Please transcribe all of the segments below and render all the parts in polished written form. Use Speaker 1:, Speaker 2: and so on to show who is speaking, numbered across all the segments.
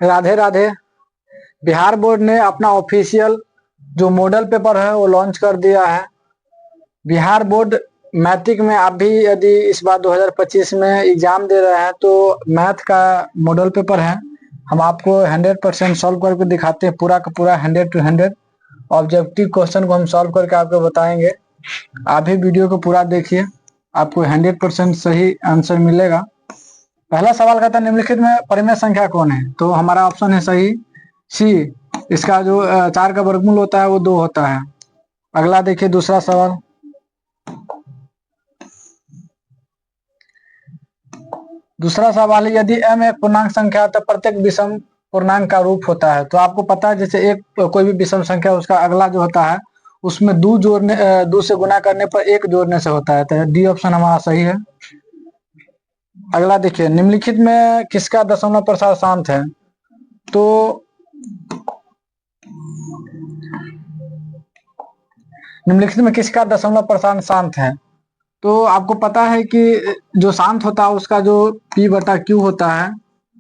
Speaker 1: Radhe Radhe. Bihar board ने अपना official जो मॉडल पेपर है वो लॉन्च कर दिया है। बिहार बोर्ड मैट्रिक में आप भी यदि इस बार 2025 में एग्जाम दे रहे हैं तो मैथ का मॉडल पेपर है। हम आपको 100% सॉल्व करके दिखाते हैं, पूरा का पूरा 100 to 100 ऑब्जेक्टिव क्वेश्चन को हम सॉल्व करके आपको बताएंगे। आप भी वीडियो को पूरा देखिए, आपको 100% सही आंसर मिलेगा। पहला सवाल कहता है निम्नलिखित में परिमेय संख्या कौन है, तो हमारा ऑप्शन है सही सी। इसका जो 4 का वर्गमूल होता है वो 2 होता है। अगला देखिए दूसरा सवाल। दूसरा सवाल है यदि m एक पूर्णांक संख्या है तो प्रत्येक विषम पूर्णांक का रूप होता है। तो आपको पता है जैसे एक कोई भी विषम संख्या उसका अगला जो होता है उसमें 2 से गुना करने पर 1 जोड़ने से होता है। तो डी ऑप्शन हमारा सही है। अगला देखिए निम्नलिखित में किसका दशमलव प्रसार शांत है। तो निम्नलिखित में किसका दशमलव प्रसार शांत है। तो आपको पता है कि जो शांत होता है उसका जो P/Q होता है,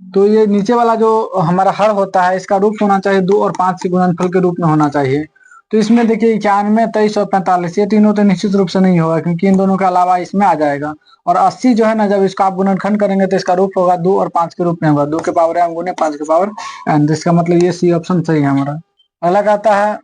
Speaker 1: तो ये नीचे वाला जो हमारा हर होता है इसका रूप होना चाहिए 2 और 5 के गुणनफल के रूप में होना चाहिए। तो इसमें देखिए 91, 23 और 45 ये तीनों तो निश्चित रूप से नहीं होगा क्योंकि इन दोनों के अलावा इसमें आ जाएगा। और 80 जो है ना, जब इसका आप गुणनखंड करेंगे तो इसका रूप होगा 2 और 5 के रूप में होगा, 2 के पावर m गुने 5 के पावर n। इसका मतलब ये सी ऑप्शन सही है हमारा। अगला कहता है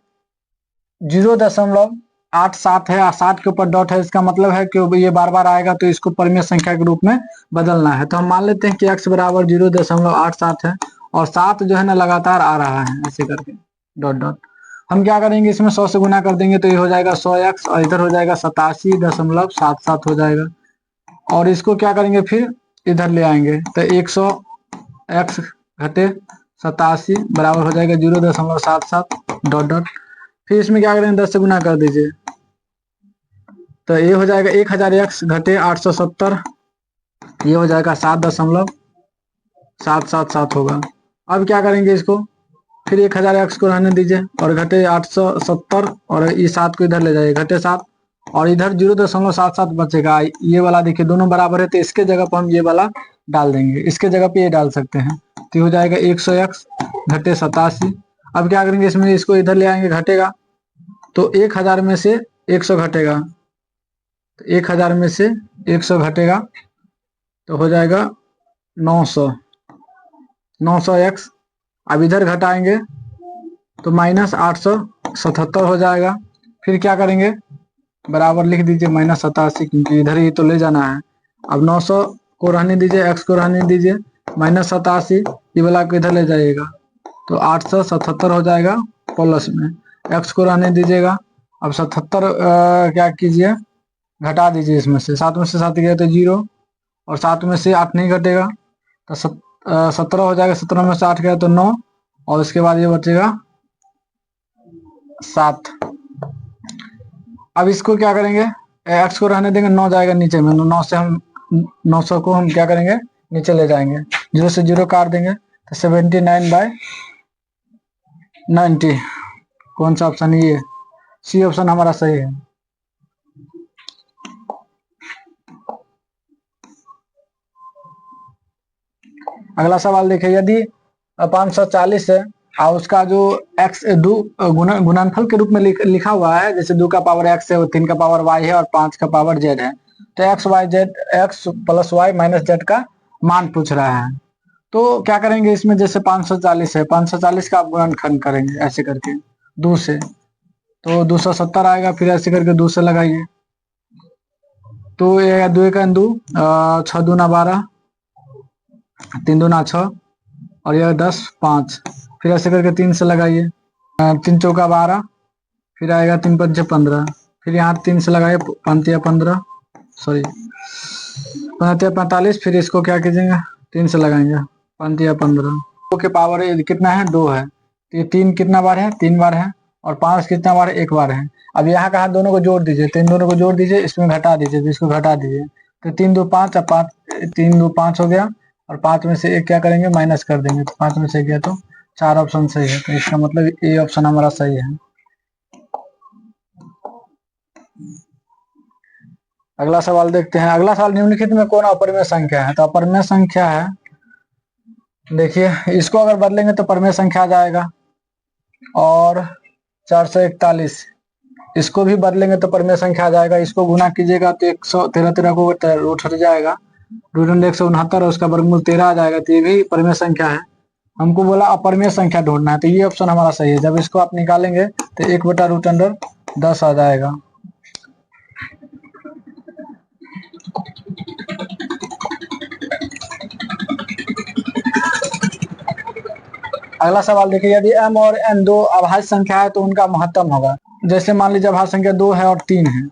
Speaker 1: 0.87 है और 60 के ऊपर डॉट है, इसका मतलब है कि ये बार बार आएगा तो इसको परिमेय संख्या के रूप में बदलना है। तो हम मान लेते हैं कि x बराबर 0.87 है और 7 जो है ना लगातार आ रहा है ऐसे करके डॉट डॉट। हम क्या करेंगे इसमें 100 से गुना कर देंगे तो ये हो जाएगा 100x और इधर हो जाएगा 87.77 हो जाएगा। और इसको क्या करेंगे फिर इधर ले आएंगे तो 100x घटे 87 बराबर हो जाएगा 0.77 डॉट डॉट। फिर इसमें क्या करेंगे 10 से गुना कर दीजिए तो ये हो जाएगा 1000x घटे 870, ये हो जाएगा 7.777 होगा। अब क्या करेंगे इसको फिर 1000x को रहने दीजिए और घटे 870 और ये 7 को इधर ले जाइए घटे 7 और इधर 0.77 बचेगा। ये वाला देखिए दोनों बराबर है तो इसके जगह पर हम ये वाला डाल देंगे, इसके जगह पे ये डाल सकते हैं। तो हो जाएगा 100x घटे 87। अब क्या करेंगे इसमें इसको इधर ले आएंगे घटेगा तो 1000 में से 100 घटेगा, तो 1000 में से 100 घटेगा तो हो जाएगा 900x। अब इधर घटाएंगे तो -877 हो जाएगा। फिर क्या करेंगे बराबर लिख दीजिए -87 क्योंकि इधर ही तो ले जाना है। अब 900 को रहने दीजिए, x को रहने दीजिए, -87 ये वाला को इधर ले जाइएगा तो 877 हो जाएगा प्लस में, x को रहने दीजिएगा। अब 77 क्या कीजिए घटा दीजिए, इसमें से 7 में से 7 गया तो 0 और 7 में से 8 नहीं घटेगा तो 17 हो जाएगा। 17 में से 8 गया तो 9 और उसके बाद ये बचेगा 7। अब इसको क्या करेंगे x को रहने देंगे, 9 जाएगा नीचे में, 9 से हम 900 को हम क्या करेंगे नीचे ले जाएंगे, 0 से 0 काट देंगे तो 79/90। कौन सा ऑप्शन है ये, सी ऑप्शन हमारा सही है। अगला सवाल देखिए यदि 540 है और उसका जो x गुणनफल के रूप में लिखा हुआ है, जैसे 2 का पावर x है, 3 का पावर y है और 5 का पावर z है, तो x + y - z का मान पूछ रहा है। तो क्या करेंगे इसमें जैसे 540 है, 540 का आप गुणनखंड करेंगे ऐसे करके 2 से तो 270 आएगा। फिर ऐसे करके 2 से लगाइए तो ये 2 का 2 6 दूना 12, 3 दूना 6 और यह 10 5। फिर ऐसे करके 3 से लगाइए, 3 चौका 12, फिर आएगा 3 पंचे 15, फिर यहाँ 3 से लगाइए 5 या 15, सॉरी 5 या 45। फिर इसको क्या कीजिएगा 3 से लगाएंगे 5 या 15। 2 के पावर कितना है 2 है तो ये 3 कितना बार है 3 बार है और 5 कितना बार है 1 बार है। अब यहाँ कहा दोनों को जोड़ दीजिए तो इन दोनों को जोड़ दीजिए, इसमें घटा दीजिए तो इसको घटा दीजिए तो 3 2 5 अब 5 3 2 5 हो गया और 5 में से 1 क्या करेंगे माइनस कर देंगे तो 5 में से गया तो 4 ऑप्शन सही है। तो इसका मतलब ए ऑप्शन हमारा सही है। अगला सवाल देखते हैं। अगला सवाल निम्नलिखित में कौन अपरिमेय संख्या है, तो अपरिमेय संख्या है देखिए इसको अगर बदलेंगे तो परिमेय संख्या आ जाएगा, और 441 इसको भी बदलेंगे तो परिमेय संख्या आ जाएगा। इसको गुना कीजिएगा तो 113 को रूट हट जाएगा, रूट 169 और उसका वर्गमूल 13 आ जाएगा, तो ये भी परिमेय संख्या है। हमको बोला अपरिमेय संख्या ढूंढना है, तो ये ऑप्शन हमारा सही है। जब इसको आप निकालेंगे तो 1/√10 आ जाएगा। अगला सवाल देखिए, यदि m और n दो अभाज्य संख्या है तो उनका महत्तम होगा। जैसे मान लीजिए अभाज्य संख्या 2 है और 3 है,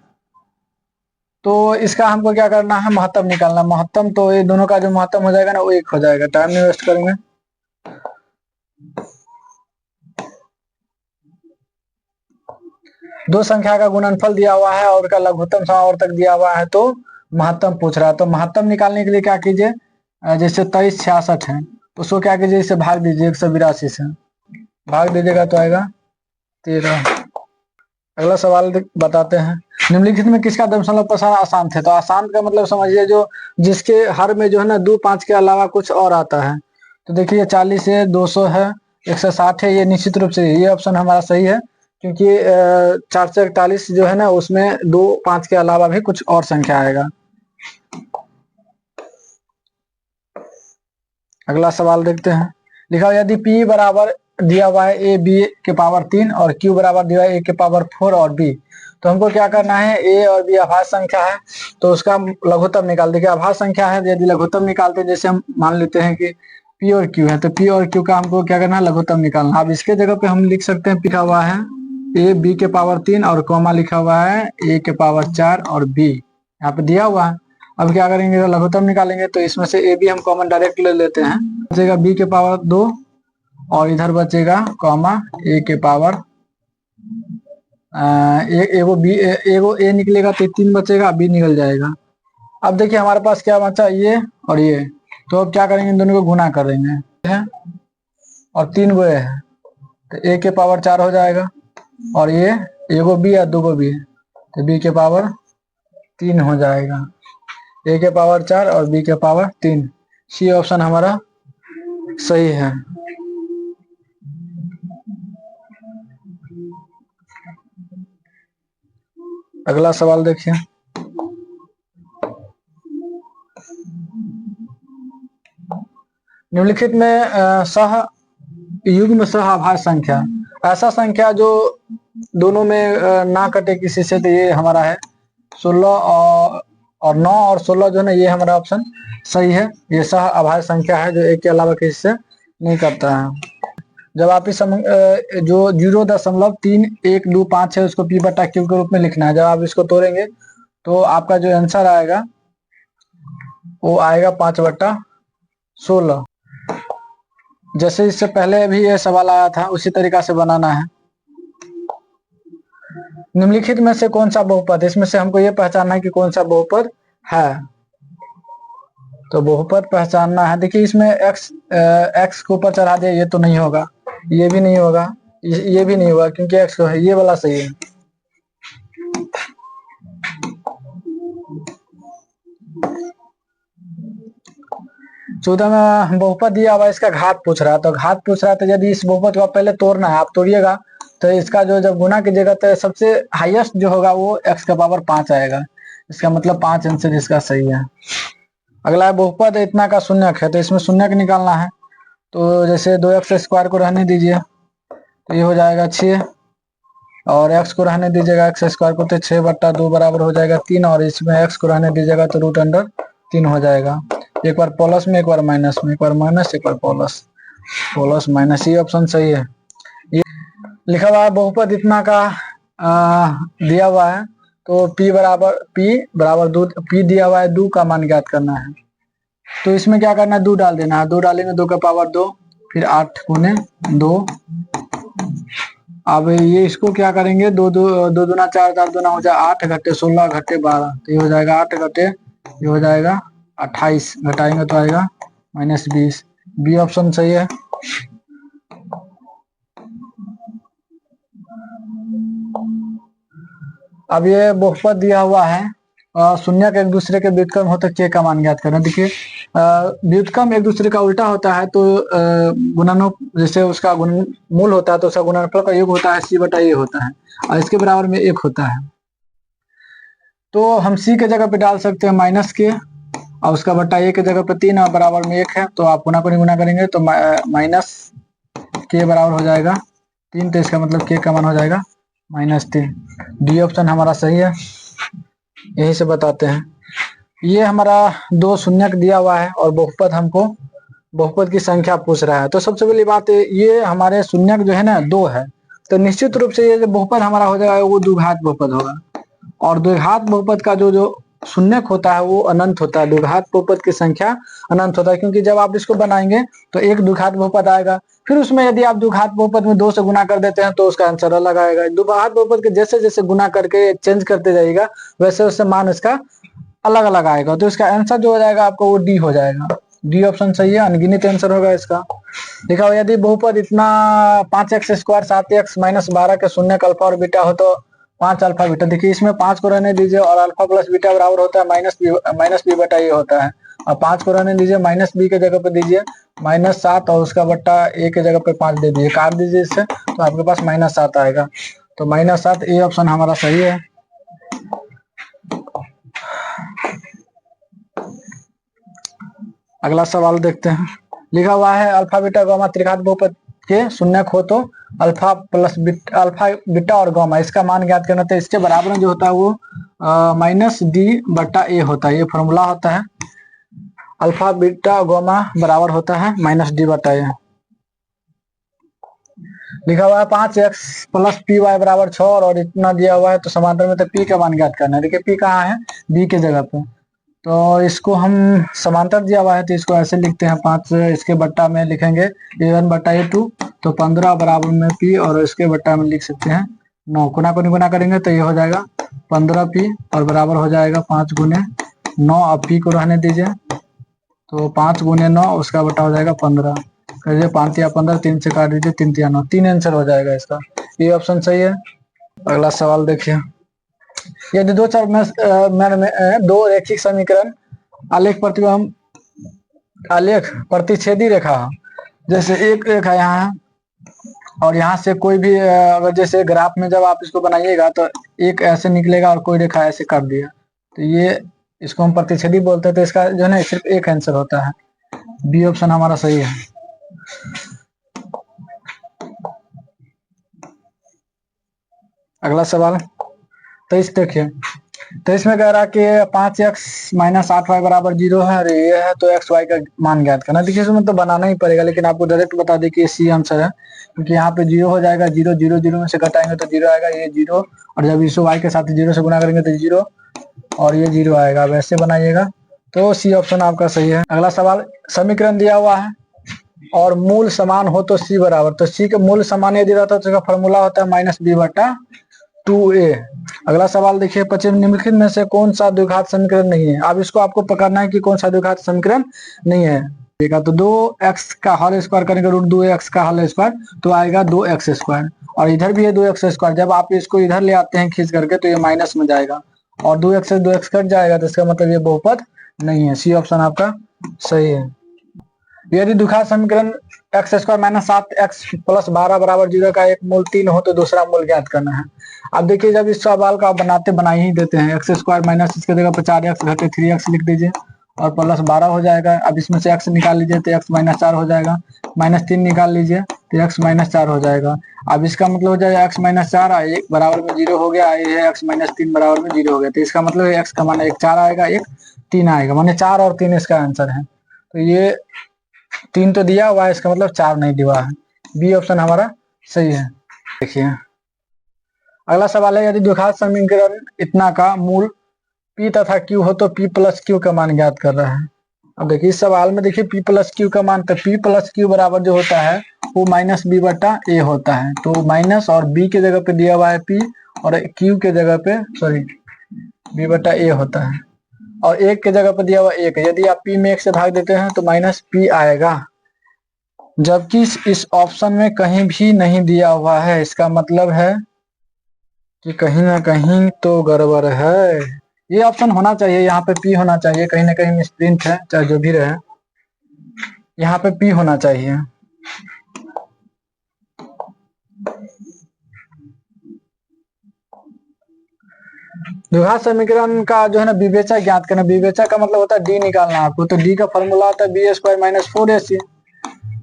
Speaker 1: तो इसका हमको क्या करना है, महत्तम निकालना। महत्तम तो ये दोनों का जो महत्तम हो जाएगा ना वो 1 हो जाएगा। टाइम नहीं वेस्ट करेंगे। दो संख्या का गुणनफल दिया हुआ है और उसका लघुत्तम समावर्तक दिया हुआ है, तो महत्तम पूछ रहा है। तो महत्तम निकालने के लिए क्या कीजिए, जैसे 2366 है तो उसको क्या कीजिए, इसे भाग दीजिए 182 से, भाग दीजिएगा तो आएगा 13। अगला सवाल बताते हैं, निम्नलिखित में किसका दशमलव प्रसारण आसान थे। तो आसान का मतलब समझिए जो जिसके हर में जो है ना 2 5 के अलावा कुछ और आता है। तो देखिए 40 है, 200 है, 160 है, ये निश्चित रूप से ये ऑप्शन हमारा सही है, क्योंकि 441 जो है ना उसमें 2 5 के अलावा भी कुछ और संख्या आएगा। अगला सवाल देखते हैं, लिखा यदि P बराबर दिया हुआ है a b के पावर 3 और Q बराबर दिया हुआ है a के पावर 4 और b, तो हमको क्या करना है, a और b अभाज्य संख्या है तो उसका लघुत्तम निकाल। देखिए अभाज्य संख्या है, यदि लघुत्तम निकालते हैं, जैसे हम मान लेते हैं कि P और Q है, तो P और Q का हमको क्या करना है, लघुत्तम निकालना। अब इसके जगह पे हम लिख सकते हैं, लिखा हुआ है a b के पावर 3 और कॉमा लिखा हुआ है a के पावर 4 और b यहाँ पे दिया हुआ है। अब क्या करेंगे, लघुत्तम निकालेंगे तो इसमें से ए बी हम कॉमन डायरेक्ट ले लेते हैं, बचेगा बी के पावर 2 और इधर बचेगा कॉमा ए के पावर एगो बी एगो ए निकलेगा तो 3 बचेगा, बी निकल जाएगा। अब देखिए हमारे पास क्या बचा, ये और ये, तो अब क्या करेंगे, इन दोनों को गुना कर देंगे और 3 गो ए है तो ए के पावर 4 हो जाएगा, और ये एगो बी है 2 गो बी है तो बी के पावर 3 हो जाएगा। ए के पावर 4 और बी के पावर 3, सी ऑप्शन हमारा सही है। अगला सवाल देखिए, निम्नलिखित में सह युग्म सह अभाज्य संख्या, ऐसा संख्या जो दोनों में ना कटे किसी से, तो ये हमारा है 16 और 9 और 16 जो है ना, ये हमारा ऑप्शन सही है। ये सह अभाज्य संख्या है जो एक के अलावा किसी से नहीं करता है। जब आप इस जो 0.3125 है उसको P/Q के रूप में लिखना है। जब आप इसको तोड़ेंगे तो आपका जो आंसर आएगा वो आएगा 5/16। जैसे इससे पहले भी ये सवाल आया था उसी तरीका से बनाना है। निम्नलिखित में से कौन सा बहुपद, इसमें से हमको ये पहचानना है कि कौन सा बहुपद है। तो बहुपद पहचानना है, देखिए इसमें x को ऊपर चढ़ा दिया, ये तो नहीं होगा, ये भी नहीं होगा, ये भी नहीं होगा क्योंकि x को है, ये वाला सही है। चौदह में बहुपद दिया हुआ, इसका घात पूछ रहा है, तो घात पूछ रहा है तो यदि इस बहुपद को पहले तोड़ना है, आप तोड़िएगा तो इसका जो जब गुना कीजिएगा तो सबसे हाईएस्ट जो होगा वो x का पावर 5 आएगा। इसका मतलब 5 आंसर इसका सही है। अगला है बहुपद इतना का शून्यक है, तो इसमें शून्यक निकालना है। तो जैसे 2x² को रहने दीजिए तो ये हो जाएगा 6, और x को रहने दीजिएगा x² को, तो 6/2 बराबर हो जाएगा 3, और इसमें x को रहने दीजिएगा तो √3 हो जाएगा। एक बार प्लस में, एक बार माइनस में, एक बार माइनस, एक बार प्लस, प्लस माइनस, ये ऑप्शन सही है। ये लिखा हुआ है बहुपद इतना का दिया हुआ है, तो p बराबर 2, p दिया हुआ है 2 का मान ज्ञात करना है। तो इसमें क्या करना है, 2 डाल देना है, 2 डालेंगे 2 का पावर 2, फिर 8 गुने 2। अब ये इसको क्या करेंगे, 2 दूना 4, 4 दूना हो जाए 8 घटे 16 घटे 12, तो ये हो जाएगा 8 घटे, ये हो जाएगा 28, घटाएंगे तो आएगा -20। बी ऑप्शन सही है। अब ये बहुपद दिया हुआ है, शून्य के एक दूसरे के व्युत्क्रम हो तो k का मान ज्ञात करना। देखिए व्युत्क्रम एक दूसरे का उल्टा होता है तो गुणनों जैसे उसका मूल होता है तो उसका गुणनफल का योग होता है c/a होता है और इसके बराबर में 1 होता है। तो हम c के जगह पे डाल सकते हैं -k और उसका बट्टा a के जगह पे 3 और बराबर में 1 है तो आप गुना करेंगे तो -k बराबर हो जाएगा 3, तो इसका मतलब k का मान हो जाएगा -3। डी ऑप्शन हमारा सही है, यही से बताते हैं। ये हमारा 2 शून्यक दिया हुआ है और बहुपद हमको बहुपद की संख्या पूछ रहा है। तो सबसे पहली बात ये हमारे शून्यक जो है ना 2 है, तो निश्चित रूप से ये जो बहुपद हमारा हो जाएगा वो द्विघात बहुपद होगा और द्विघात बहुपद का जो शून्यक होता है वो अनंत होता है। द्विघात बहुपद की संख्या अनंत होता है क्योंकि जब आप इसको बनाएंगे तो एक द्विघात बहुपद आएगा, फिर उसमें यदि आप द्विघात बहुपद में 2 से गुना कर देते हैं तो उसका आंसर अलग आएगा। द्विघात बहुपद के जैसे जैसे गुना करके चेंज करते जाइएगा वैसे वैसे मान इसका अलग अलग आएगा, तो इसका आंसर जो हो जाएगा आपको वो डी हो जाएगा। डी ऑप्शन सही है, अनगिनत आंसर होगा इसका। लिखा हुआ यदि बहुपद इतना 5x² 7x - 12 के शून्यक अल्फा और बीटा हो तो 5 अल्फा बीटा। देखिए इसमें 5 को रहने दीजिए और अल्फा प्लस बीटा बराबर होता है -b/a होता है और 5 को रहने दीजिए -b के जगह पे दीजिए -7 और उसका बट्टा a के जगह पे 5 दे दीजिए, काट दीजिए इससे तो आपके पास -7 आएगा। तो -7 ए ऑप्शन हमारा सही है। अगला सवाल देखते हैं। लिखा हुआ है अल्फा बीटा गामा त्रिघात बहुपद के शून्यक हो तो अल्फा बीटा और गामा इसका मान ज्ञात करना। तो इसके बराबर में जो होता है वो -d/a होता है, ये फॉर्मूला होता है। अल्फा बीटा गामा बराबर होता है -d/a। लिखा हुआ है 5x + py बराबर 6 और इतना दिया हुआ है तो समांतर में तो p का मान ज्ञात करना है। देखिए p कहाँ है, b के जगह पे, तो इसको हम समांतर दिया हुआ है तो इसको ऐसे लिखते हैं 5 इसके बट्टा में लिखेंगे a1/a2 तो 15 बराबर में p और इसके बट्टा में लिख सकते हैं 9। गुना करेंगे तो ये हो जाएगा 15p और बराबर हो जाएगा 5 × 9। अब p को रहने दीजिए तो 5 × 9 उसका बट्टा हो जाएगा 15। करिए 5 या 15, 3 से काट दीजिए 3 या 9, 3 आंसर हो जाएगा इसका, ये ऑप्शन सही है। अगला सवाल देखिए। यदि दो चर में दो रैखिक समीकरण आलेख प्रतिच्छेदी रेखा, जैसे एक रेखा यहाँ और यहाँ से कोई भी अगर जैसे ग्राफ में जब आप इसको बनाइएगा तो एक ऐसे निकलेगा और कोई रेखा ऐसे काट दिया तो ये इसको हम प्रतिच्छेदी बोलते हैं। तो इसका जो है ना सिर्फ एक आंसर होता है, बी ऑप्शन हमारा सही है। अगला सवाल 23 देखिए। तो इसमें कह रहा कि 5x - 8y बराबर 0 है और ये है तो xy का मान ज्ञात करना। देखिए इसमें तो बनाना ही पड़ेगा लेकिन आपको डायरेक्ट बता दें कि सी आंसर है क्योंकि यहाँ पे 0 हो जाएगा, 0 0 0 में से घटाएंगे तो 0 आएगा, ये 0 और जब इसको y के साथ 0 से गुना करेंगे तो 0 और ये 0 आएगा। वैसे बनाइएगा तो सी ऑप्शन आपका सही है। अगला सवाल, समीकरण दिया हुआ है और मूल समान हो तो सी बराबर, तो सी के मूल समान यदि रहता है तो इसका फॉर्मूला होता है -b/2a। अगला सवाल देखिए, निम्नलिखित में से कौन सा द्विघात समीकरण नहीं है। अब इसको आपको पकड़ना है कि कौन सा द्विघात समीकरण नहीं है। देखा तो 2x का होल स्क्वायर करेंगे √2x का होल स्क्वायर तो आएगा 2x² और इधर भी है 2x²। जब आप इसको इधर ले आते हैं खींच करके तो ये माइनस में जाएगा और 2x से 2x कट जाएगा तो इसका मतलब ये बहुपद नहीं है। सी ऑप्शन आपका सही है। यदि द्विघात समीकरण x² - 7x + 12 बराबर 0 का एक मूल 3 हो तो दूसरा मूल ज्ञात करना है। अब देखिए जब इस सवाल का बना ही देते हैं, x² - इसके जगह पर 4x घटे 3x लिख दीजिए और +12 हो जाएगा। अब इसमें से x निकाल लीजिए तो x - 4 हो जाएगा, -3 निकाल लीजिए तो x - 4 हो जाएगा। अब इसका मतलब हो जाएगा x - 4 1 बराबर में 0 हो गया, ये है x - 3 बराबर में 0 हो गया। तो इसका मतलब x का मान 1 4 आएगा, 1 3 आएगा, माने 4 और 3 इसका आंसर है। तो ये 3 तो दिया हुआ है, इसका मतलब 4 नहीं दिया है। बी ऑप्शन हमारा सही है। देखिए अगला सवाल है, यदि द्विघात समीकरण इतना का मूल p तथा q हो तो p + q का मान ज्ञात कर रहा है। अब देखिए इस सवाल में देखिए p + q का मान, तो p + q बराबर जो होता है वो -b/a होता है। तो माइनस और b के जगह पे दिया हुआ है p और q के जगह पे b/a होता है और 1 के जगह पर दिया हुआ 1 है। यदि आप p में 1 से भाग देते हैं तो -p आएगा, जबकि इस ऑप्शन में कहीं भी नहीं दिया हुआ है। इसका मतलब है कि कहीं ना कहीं तो गड़बड़ है। ये ऑप्शन होना चाहिए, यहाँ पे पी होना चाहिए, कहीं ना कहीं मिसप्रिंट है, चाहे जो भी रहे, यहाँ पे पी होना चाहिए। द्विघात समीकरण का जो है ना विवेचक ज्ञात करना। विवेचक का मतलब होता है डी निकालना आपको, तो डी का फॉर्मूला होता है बी स्क्वायर माइनस 4ac।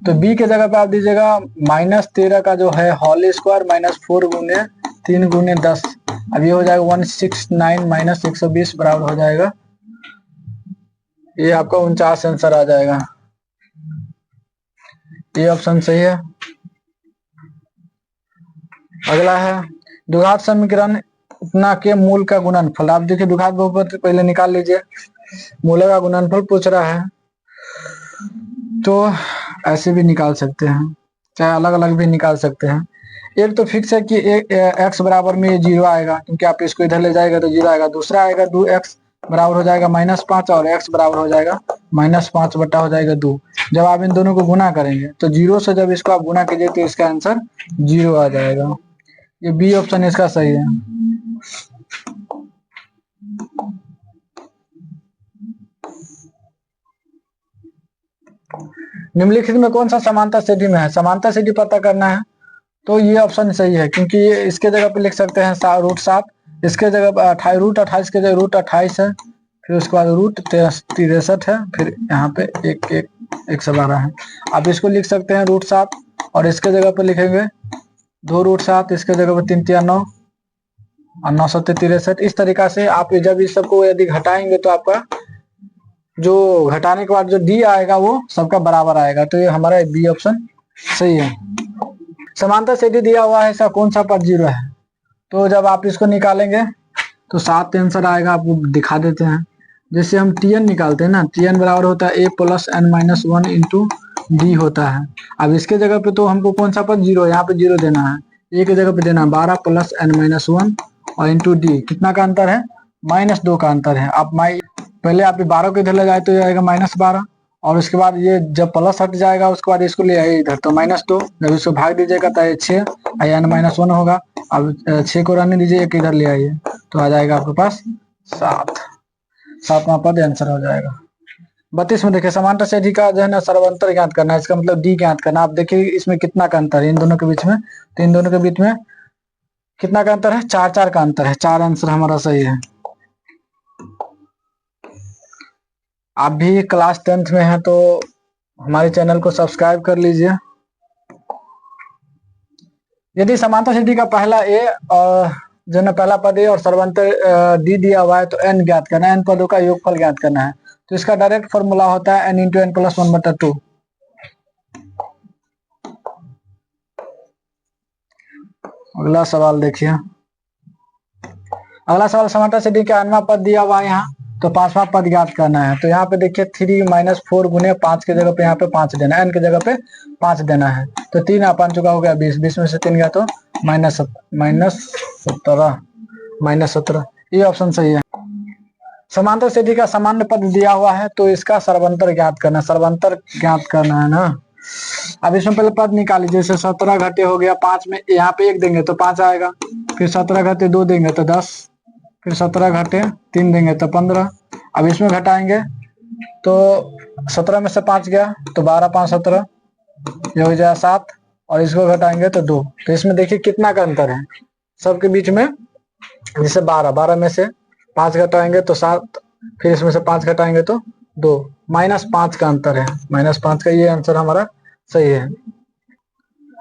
Speaker 1: तो बी के जगह पे आप दीजिएगा -13 का जो है होल स्क्वायर माइनस 4 गुने 3 गुने 10। अब ये हो जाएगा 169 माइनस 120 बराबर हो जाएगा, ये आपका 49 आंसर आ जाएगा। ये ऑप्शन सही है। अगला है द्विघात समीकरण इतना के मूल का गुणनफल। आप देखिए द्विघात बहुपद पहले निकाल लीजिए, मूल का गुणनफल पूछ रहा है, तो ऐसे भी निकाल सकते हैं, चाहे अलग अलग भी निकाल सकते हैं। एक तो फिक्स है कि एक्स बराबर में 0 आएगा, क्योंकि आप इसको इधर ले जाएगा तो 0 आएगा। दूसरा आएगा 2x बराबर हो जाएगा -5 और x बराबर हो जाएगा -5 बटा हो जाएगा 2। जब आप इन दोनों को गुना करेंगे तो 0 से जब इसको आप गुना कीजिए तो इसका आंसर 0 आ जाएगा। ये बी ऑप्शन इसका सही है। निम्नलिखित में कौन सा समांतर सेटी में है? समांतर सेटी पता करना है तो ये ऑप्शन सही है, क्योंकि ये इसके जगह पे लिख सकते हैं √7, इसके जगह पर √28 के जगह √28 है, फिर उसके बाद √63 है, फिर यहाँ पे 112 है। आप इसको लिख सकते हैं √7 और इसके जगह पे लिखेंगे 2√7, इसके जगह पे 3 3 9 और 963। इस तरीका से आप जब इस सबको यदि घटाएंगे तो आपका जो घटाने के बाद जो डी आएगा वो सबका बराबर आएगा। तो ये हमारा बी ऑप्शन सही है। समांतर सेटी दिया हुआ है, इसका कौन सा पद 0 है? तो जब आप इसको निकालेंगे तो 7 आंसर आएगा, आपको दिखा देते हैं। जैसे हम tn निकालते हैं ना, tn बराबर होता है a + n-1 इंटू डी होता है। अब इसके जगह पे तो हमको कौन सा पद 0, यहाँ पे 0 देना है, a के जगह पे देना है 12 + n-1 और इंटू डी। कितना का अंतर है? -2 का अंतर है। आप पहले आप 12 को इधर ले जाए तो ये आएगा -12, और उसके बाद ये जब प्लस हट जाएगा उसके बाद इसको ले आइए इधर तो -2। जब इसको भाग दीजिएगा तो ये 6 n-1 होगा। अब 6 को रहने दीजिए, एक इधर ले आइए तो आ जाएगा आपके पास 7। 7वां पद आंसर हो जाएगा। 32 में देखिए समांतर सेटी का जो है ना सर्वांतर ज्ञात करना है, इसका मतलब डी ज्ञात करना। आप देखिए इसमें कितना का अंतर है इन दोनों के बीच में, तो इन दोनों के बीच में कितना का अंतर है? 4 का अंतर है। 4 आंसर हमारा सही है। आप भी क्लास 10th में हैं तो हमारे चैनल को सब्सक्राइब कर लीजिए। यदि समांतर सेटी का पहला ए और जो है पहला पद ए और सर्वांतर डी दिया हुआ है तो n ज्ञात करना है, n पदों का योगफल ज्ञात करना है। तो इसका डायरेक्ट फॉर्मूला होता है n × n + 1/2। अगला सवाल देखिए। अगला सवाल समांतर सेटी का nवां पद दिया हुआ है यहाँ, तो 5वां पद ज्ञात करना है। तो यहाँ पे देखिए 3 - 4 गुने 5 के जगह पे यहाँ पे 5 देना है, n के जगह पे 5 देना है। तो 3 आ चुका हो गया 20, 20 में से 3 गया तो -17। ये ऑप्शन सही है। समांतर सेटी का सामान्य पद दिया हुआ है तो इसका सर्वांतर ज्ञात करना, सर्वांतर ज्ञात करना है ना। अब इसमें पहले पद निकालिए। जैसे 17 घटे हो गया 5 में, यहाँ पे 1 देंगे तो 5 आएगा, फिर 17 घटे 2 देंगे तो 10, फिर 17 घटे 3 देंगे तो 15। अब इसमें घटाएंगे तो 17 में से 5 गया तो 12 5 17, ये हो जाए 7, और इसको घटाएंगे तो 2। तो इसमें देखिए कितना का अंतर है सबके बीच में। जैसे 12 में से 5 घटाएंगे तो 7, फिर इसमें से 5 घटाएंगे तो 2, -5 का अंतर है। -5 का ये आंसर हमारा सही है।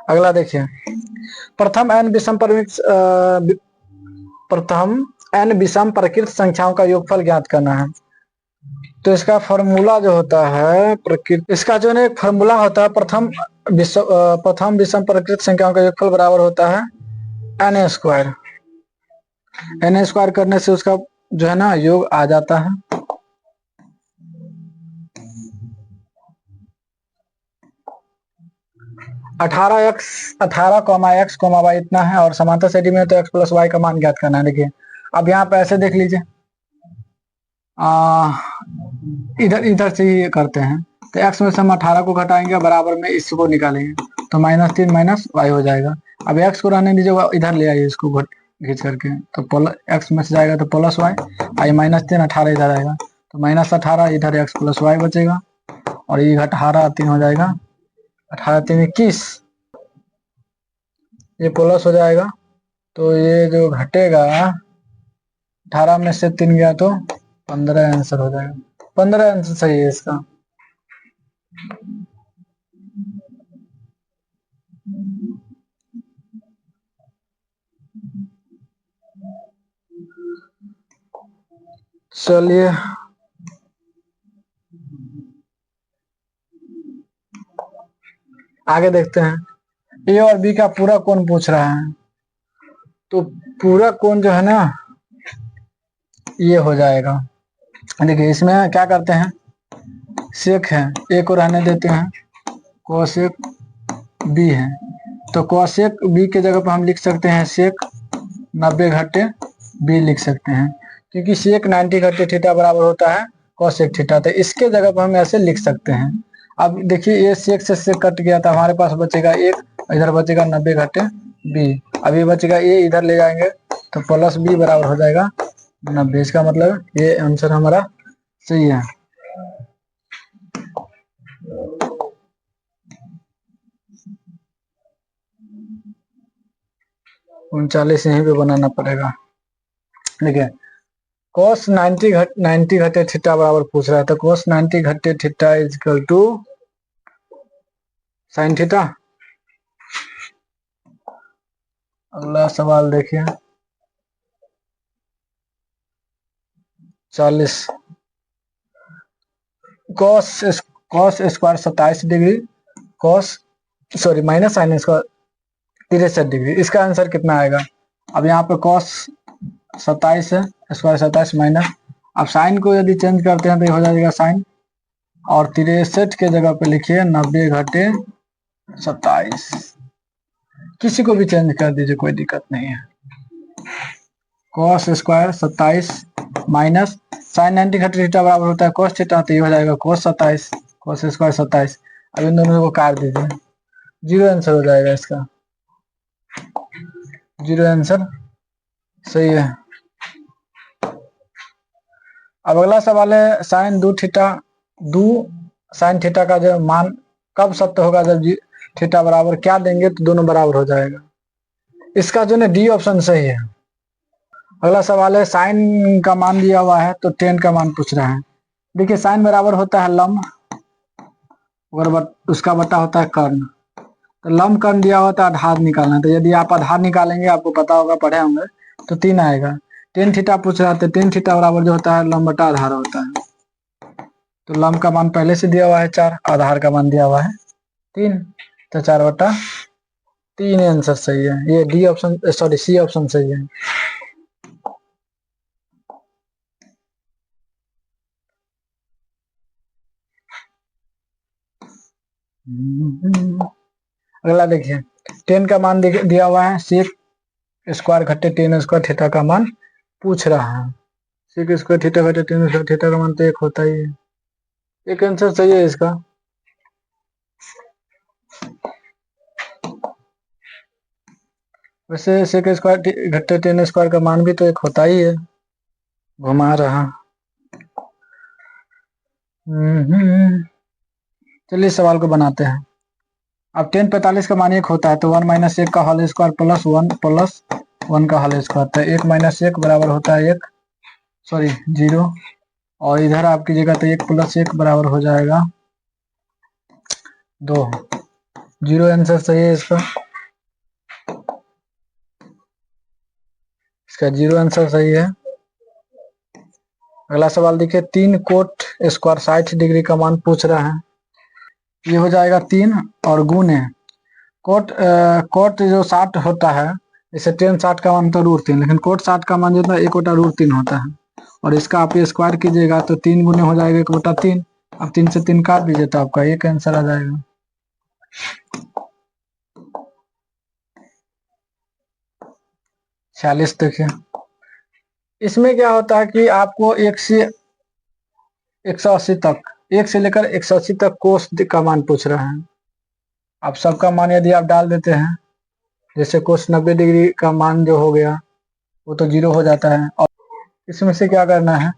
Speaker 1: अगला देखिए। प्रथम n विषम प्रकृत संख्याओं का योगफल ज्ञात करना है। तो इसका फॉर्मूला जो होता है इसका जो है फॉर्मूला होता है प्रथम विषम प्रकृत संख्याओं का योगफल बराबर होता है n²। n² करने से उसका जो है ना योग आ जाता है। x 18, y इतना है, और समांतर सेटी में तो x + y का मान ज्ञात करना है। देखिए अब यहाँ पे ऐसे देख लीजिए, इधर से ही करते हैं। तो x में से हम 18 को घटाएंगे, बराबर में इसको निकालेंगे तो -3 - y हो जाएगा। अब x को रहने दीजिए, इधर ले आइए इसको, खींच करके, तो प्लस एक्स में से जाएगा तो प्लस वाई, आई -3 18 इधर आएगा तो -18 इधर एक्स प्लस वाई बचेगा, और ये 18 हो जाएगा, 18 21, ये प्लस हो जाएगा, तो ये जो घटेगा 18 में से 3 गया तो 15 आंसर हो जाएगा। 15 आंसर सही है इसका। चलिए आगे देखते हैं। ए और बी का पूरा कोण पूछ रहा है, तो पूरा कोण जो है ना ये हो जाएगा। देखिए इसमें क्या करते हैं, सेक है, ए को रहने देते हैं, कोसेक बी है, तो कोसेक बी के जगह पर हम लिख सकते हैं सेक 90 घटे बी लिख सकते हैं, क्योंकि सेक 90 घटे थीटा बराबर होता है कोसेक थीटा, तो इसके जगह पर हम ऐसे लिख सकते हैं। अब देखिए ये सेक से कट गया था, हमारे पास बचेगा 1, इधर बचेगा 90 घटे बी, अभी बचेगा ए, इधर ले जाएंगे तो प्लस बी बराबर हो जाएगा 90। इसका मतलब ये आंसर हमारा सही है। उनचालीस यहीं पे बनाना पड़ेगा। देखिए cos 90 घटे थीटा बराबर पूछ रहा है, तो cos 90 घटे theta is equal to sine theta. अगला सवाल देखिए 40, cos square 27 degree, minus sine square 63 degree, इसका आंसर कितना आएगा। अब यहाँ पे cos 27 है, स्क्वायर 27 माइनस, अब साइन को यदि चेंज करते हैं तो ये हो जाएगा साइन, और 63 के जगह पे लिखिए 90 घटे 27, किसी को भी चेंज कर दीजिए कोई दिक्कत नहीं है। cos स्क्वायर 27 माइनस साइन 90 घटे थीटा बराबर होता है cos थीटा, तो ये हो जाएगा cos 27, cos स्क्वायर 27। अब इन दोनों को काट दीजिए, 0 आंसर हो जाएगा इसका, 0 आंसर सही है। अब अगला सवाल है साइन 2 साइन थीटा का जो मान कब सत्य होगा, जब थीटा बराबर क्या देंगे तो दोनों बराबर हो जाएगा। इसका जो है डी ऑप्शन सही है। अगला सवाल है साइन का मान दिया हुआ है तो टेन का मान पूछ रहा है। देखिए साइन बराबर होता है लंब, और उसका बटा होता है कर्ण, तो लंब कर्ण दिया हुआ था, आधार निकालना, तो यदि आप आधार निकालेंगे, आपको पता होगा पढ़े होंगे, तो 3 आएगा। टेन थीटा पूछ रहा था, टेन थीटा बराबर जो होता है लंब बटा आधार होता है, तो लंब का मान पहले से दिया हुआ है 4, आधार का मान दिया हुआ है 3, तो 4/3 आंसर सही है। ये D option sorry C option सही है। अगला देखिए 10 का मान दिया हुआ है, सेक स्क्वायर घटे 10 स्क्वायर थीटा का मान पूछ रहा है। सेक स्क्वायर थीटा घटे 10 स्क्वायर थीटा का मान तो 1 होता ही है, एक आंसर सही है इसका। वैसे सेक स्क्वायर घटे 10 स्क्वायर का मान भी तो 1 होता ही है, घुमा रहा। चलिए सवाल को बनाते हैं। अब 10 45 का मान 1 होता है, तो 1 माइनस 1 का होल स्क्वायर प्लस 1 का होल स्क्वायर, तो 1 माइनस 1 बराबर होता है 0, और इधर आप कीजिएगा तो 1 प्लस 1 बराबर हो जाएगा 2, 0 आंसर सही है इसका, 0 आंसर सही है। अगला सवाल देखिए 3 कोट स्क्वायर 60 डिग्री का मान पूछ रहा है। ये हो जाएगा 3 और गुणे कोट जो 60 होता है, जैसे 10 60 का मान तो √3, लेकिन कोट 60 का मान जो होता है 1/√3 होता है, और इसका आप ये स्क्वायर कीजिएगा तो 3 गुने हो जाएगा 1/3। अब 3 से 3 काट दीजिए तो आपका एक आंसर आ जाएगा। छियालीस देखिए, इसमें क्या होता है कि आपको 1 से 180 तक, 1 से लेकर 180 तक कोस का मान पूछ रहा है। आप सबका मान यदि आप डाल देते हैं, जैसे कोस 90 डिग्री का मान जो हो गया वो तो 0 हो जाता है। और इसमें से क्या करना है,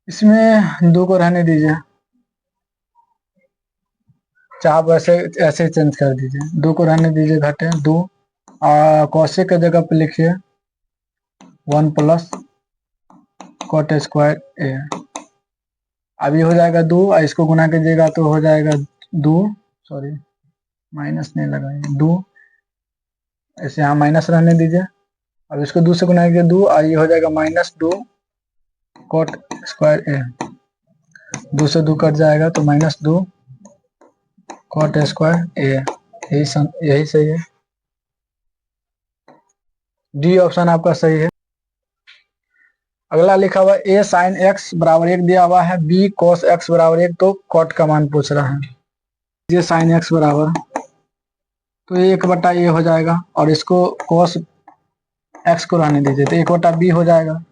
Speaker 1: इसमें 2 को रहने दीजिए, चाहे आप ऐसे ऐसे चेंज कर दीजिए, 2 को रहने दीजिए, घटे 2। कॉसेक के जगह पे लिखिए 1 प्लस कॉट स्क्वायर ए। अब ये हो जाएगा 2, और इसको गुना कीजिएगा तो हो जाएगा 2, सॉरी माइनस नहीं लगाइए, 2 ऐसे यहाँ माइनस रहने दीजिए। अब इसको 2 से गुना कीजिए 2, और ये हो जाएगा -2 कॉट स्क्वायर ए। 2 से 2 कट जाएगा तो -2 कॉट स्क्वायर ए। यही सही है, डी ऑप्शन आपका सही है। अगला लिखा हुआ ए साइन एक्स बराबर 1 दिया हुआ है, बी कॉस एक्स बराबर 1, तो कॉट का मान पूछ रहा है। ये साइन एक्स बराबर, तो 1/a हो जाएगा, और इसको कॉस एक्स को रहने दीजिए तो 1/b हो जाएगा।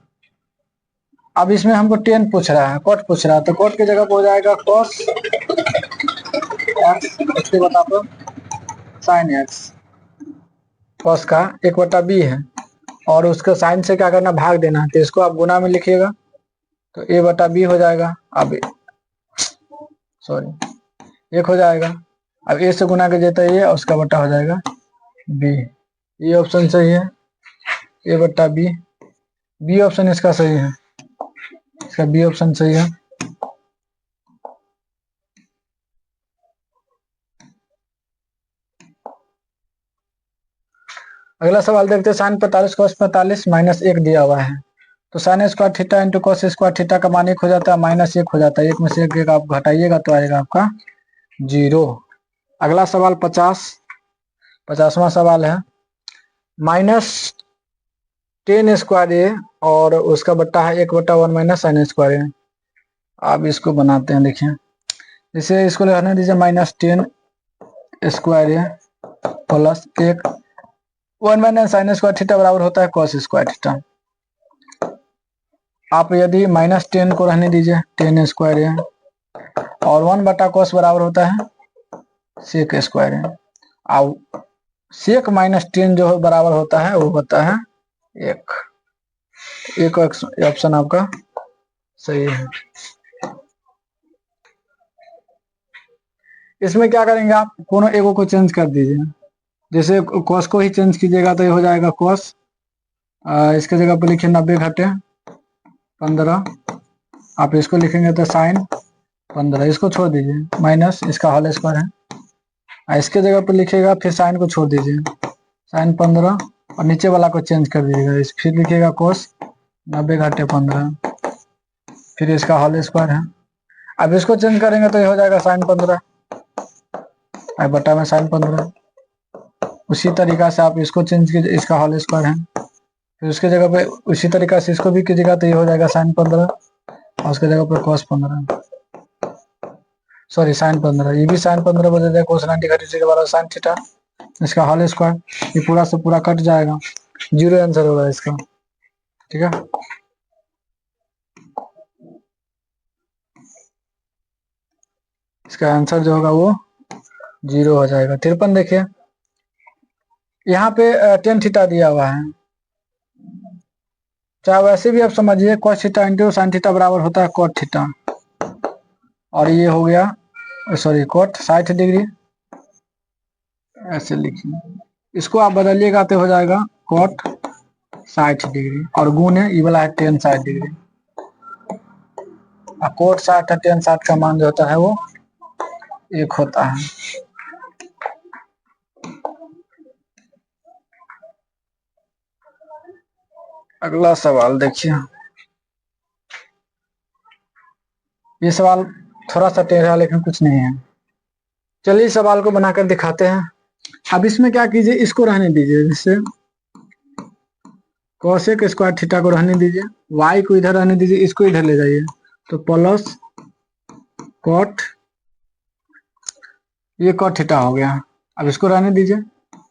Speaker 1: अब इसमें हमको टेन पूछ रहा है, कॉट पूछ रहा है, तो कॉट की जगह पे हो जाएगा कॉस एक्स, इसके बता दो साइन एक्स, कॉस का 1/b है, और उसको साइन से क्या करना, भाग देना है, तो इसको आप गुना में लिखिएगा तो a/b हो जाएगा। अब सॉरी 1 हो जाएगा, अब a से गुना कीजिए तो ये, और उसका बटा हो जाएगा b। ये ऑप्शन सही है, a/b, बी ऑप्शन इसका सही है, इसका बी ऑप्शन सही है। अगला सवाल देखते हैं, साइन 45 कॉस 45 -1 दिया हुआ है, तो sign square theta into cos square theta का मान 1 हो जाता है, -1 हो जाता है, 1 में से 1 आप घटाइएगा तो आएगा आपका 0। अगला सवाल 50वां सवाल है, -10 स्क्वायर ए और उसका बट्टा है 1/1 माइनस साइन स्क्वायर ए। आप इसको बनाते हैं, देखिए इसे, इसको रहने दीजिए -10 square A plus 1 minus sine square theta बराबर होता है कॉस स्क्वायर थीटा। आप यदि -10 को रहने दीजिए 10 स्क्वायर है, और 1/cos बराबर होता है सेक स्क्वायर है। अब सेक -10 जो बराबर होता है वो होता है 1 ऑप्शन आपका सही है। इसमें क्या करेंगे आप, कोनो एगो को चेंज कर दीजिए, जैसे कॉस को ही चेंज कीजिएगा तो ये हो जाएगा कॉस, इसके जगह पे लिखिए 90 घटे 15, आप इसको लिखेंगे तो साइन 15, इसको छोड़ दीजिए, माइनस इसका होल स्क्वायर है, इसके जगह पे लिखिएगा, फिर साइन को छोड़ दीजिए, साइन 15, और नीचे वाला को चेंज कर दीजिएगा, फिर लिखिएगा कोस 90 घटे 15, फिर इसका होल स्क्वायर है। अब इसको चेंज करेंगे तो ये हो जाएगा साइन 15 बटा में साइन 15। उसी तरीका से आप इसको चेंज कीजिए, इसका होल स्क्वायर है, फिर उसके जगह पे उसी तरीका से इसको भी कीजिएगा तो ये हो जाएगा साइन 15, और उसके जगह पे cos 15, सॉरी साइन 15, ये भी साइन 15 बदल जाएगा, cos 90 घटे के बाद साइन थीटा, इसका होल स्क्वायर, ये पूरा से पूरा कट जाएगा, 0 आंसर होगा इसका, ठीक है। इसका आंसर जो होगा वो 0 हो जाएगा। 53 देखिए, यहाँ पे टेन थीटा दिया हुआ है, चाहे वैसे भी आप समझिए cos theta into sine theta बराबर होता है cot थीटा, और ये हो गया सॉरी cot 60 डिग्री, ऐसे लिखिए, इसको आप बदलिएगा तो हो जाएगा cot 60 डिग्री, और गुण है ये वाला है tan 60 डिग्री, और cot 60 और tan 60 का मान जो होता है वो 1 होता है। अगला सवाल देखिए, ये सवाल थोड़ा सा टेढ़ा है लेकिन कुछ नहीं है, चलिए सवाल को बनाकर दिखाते हैं। अब इसमें क्या कीजिए, इसको रहने दीजिए, जैसे कोसेक स्क्वायर थीटा को रहने दीजिए, y को इधर रहने दीजिए, इसको इधर ले जाइए तो प्लस कॉट, ये कॉट थीटा हो गया। अब इसको रहने दीजिए,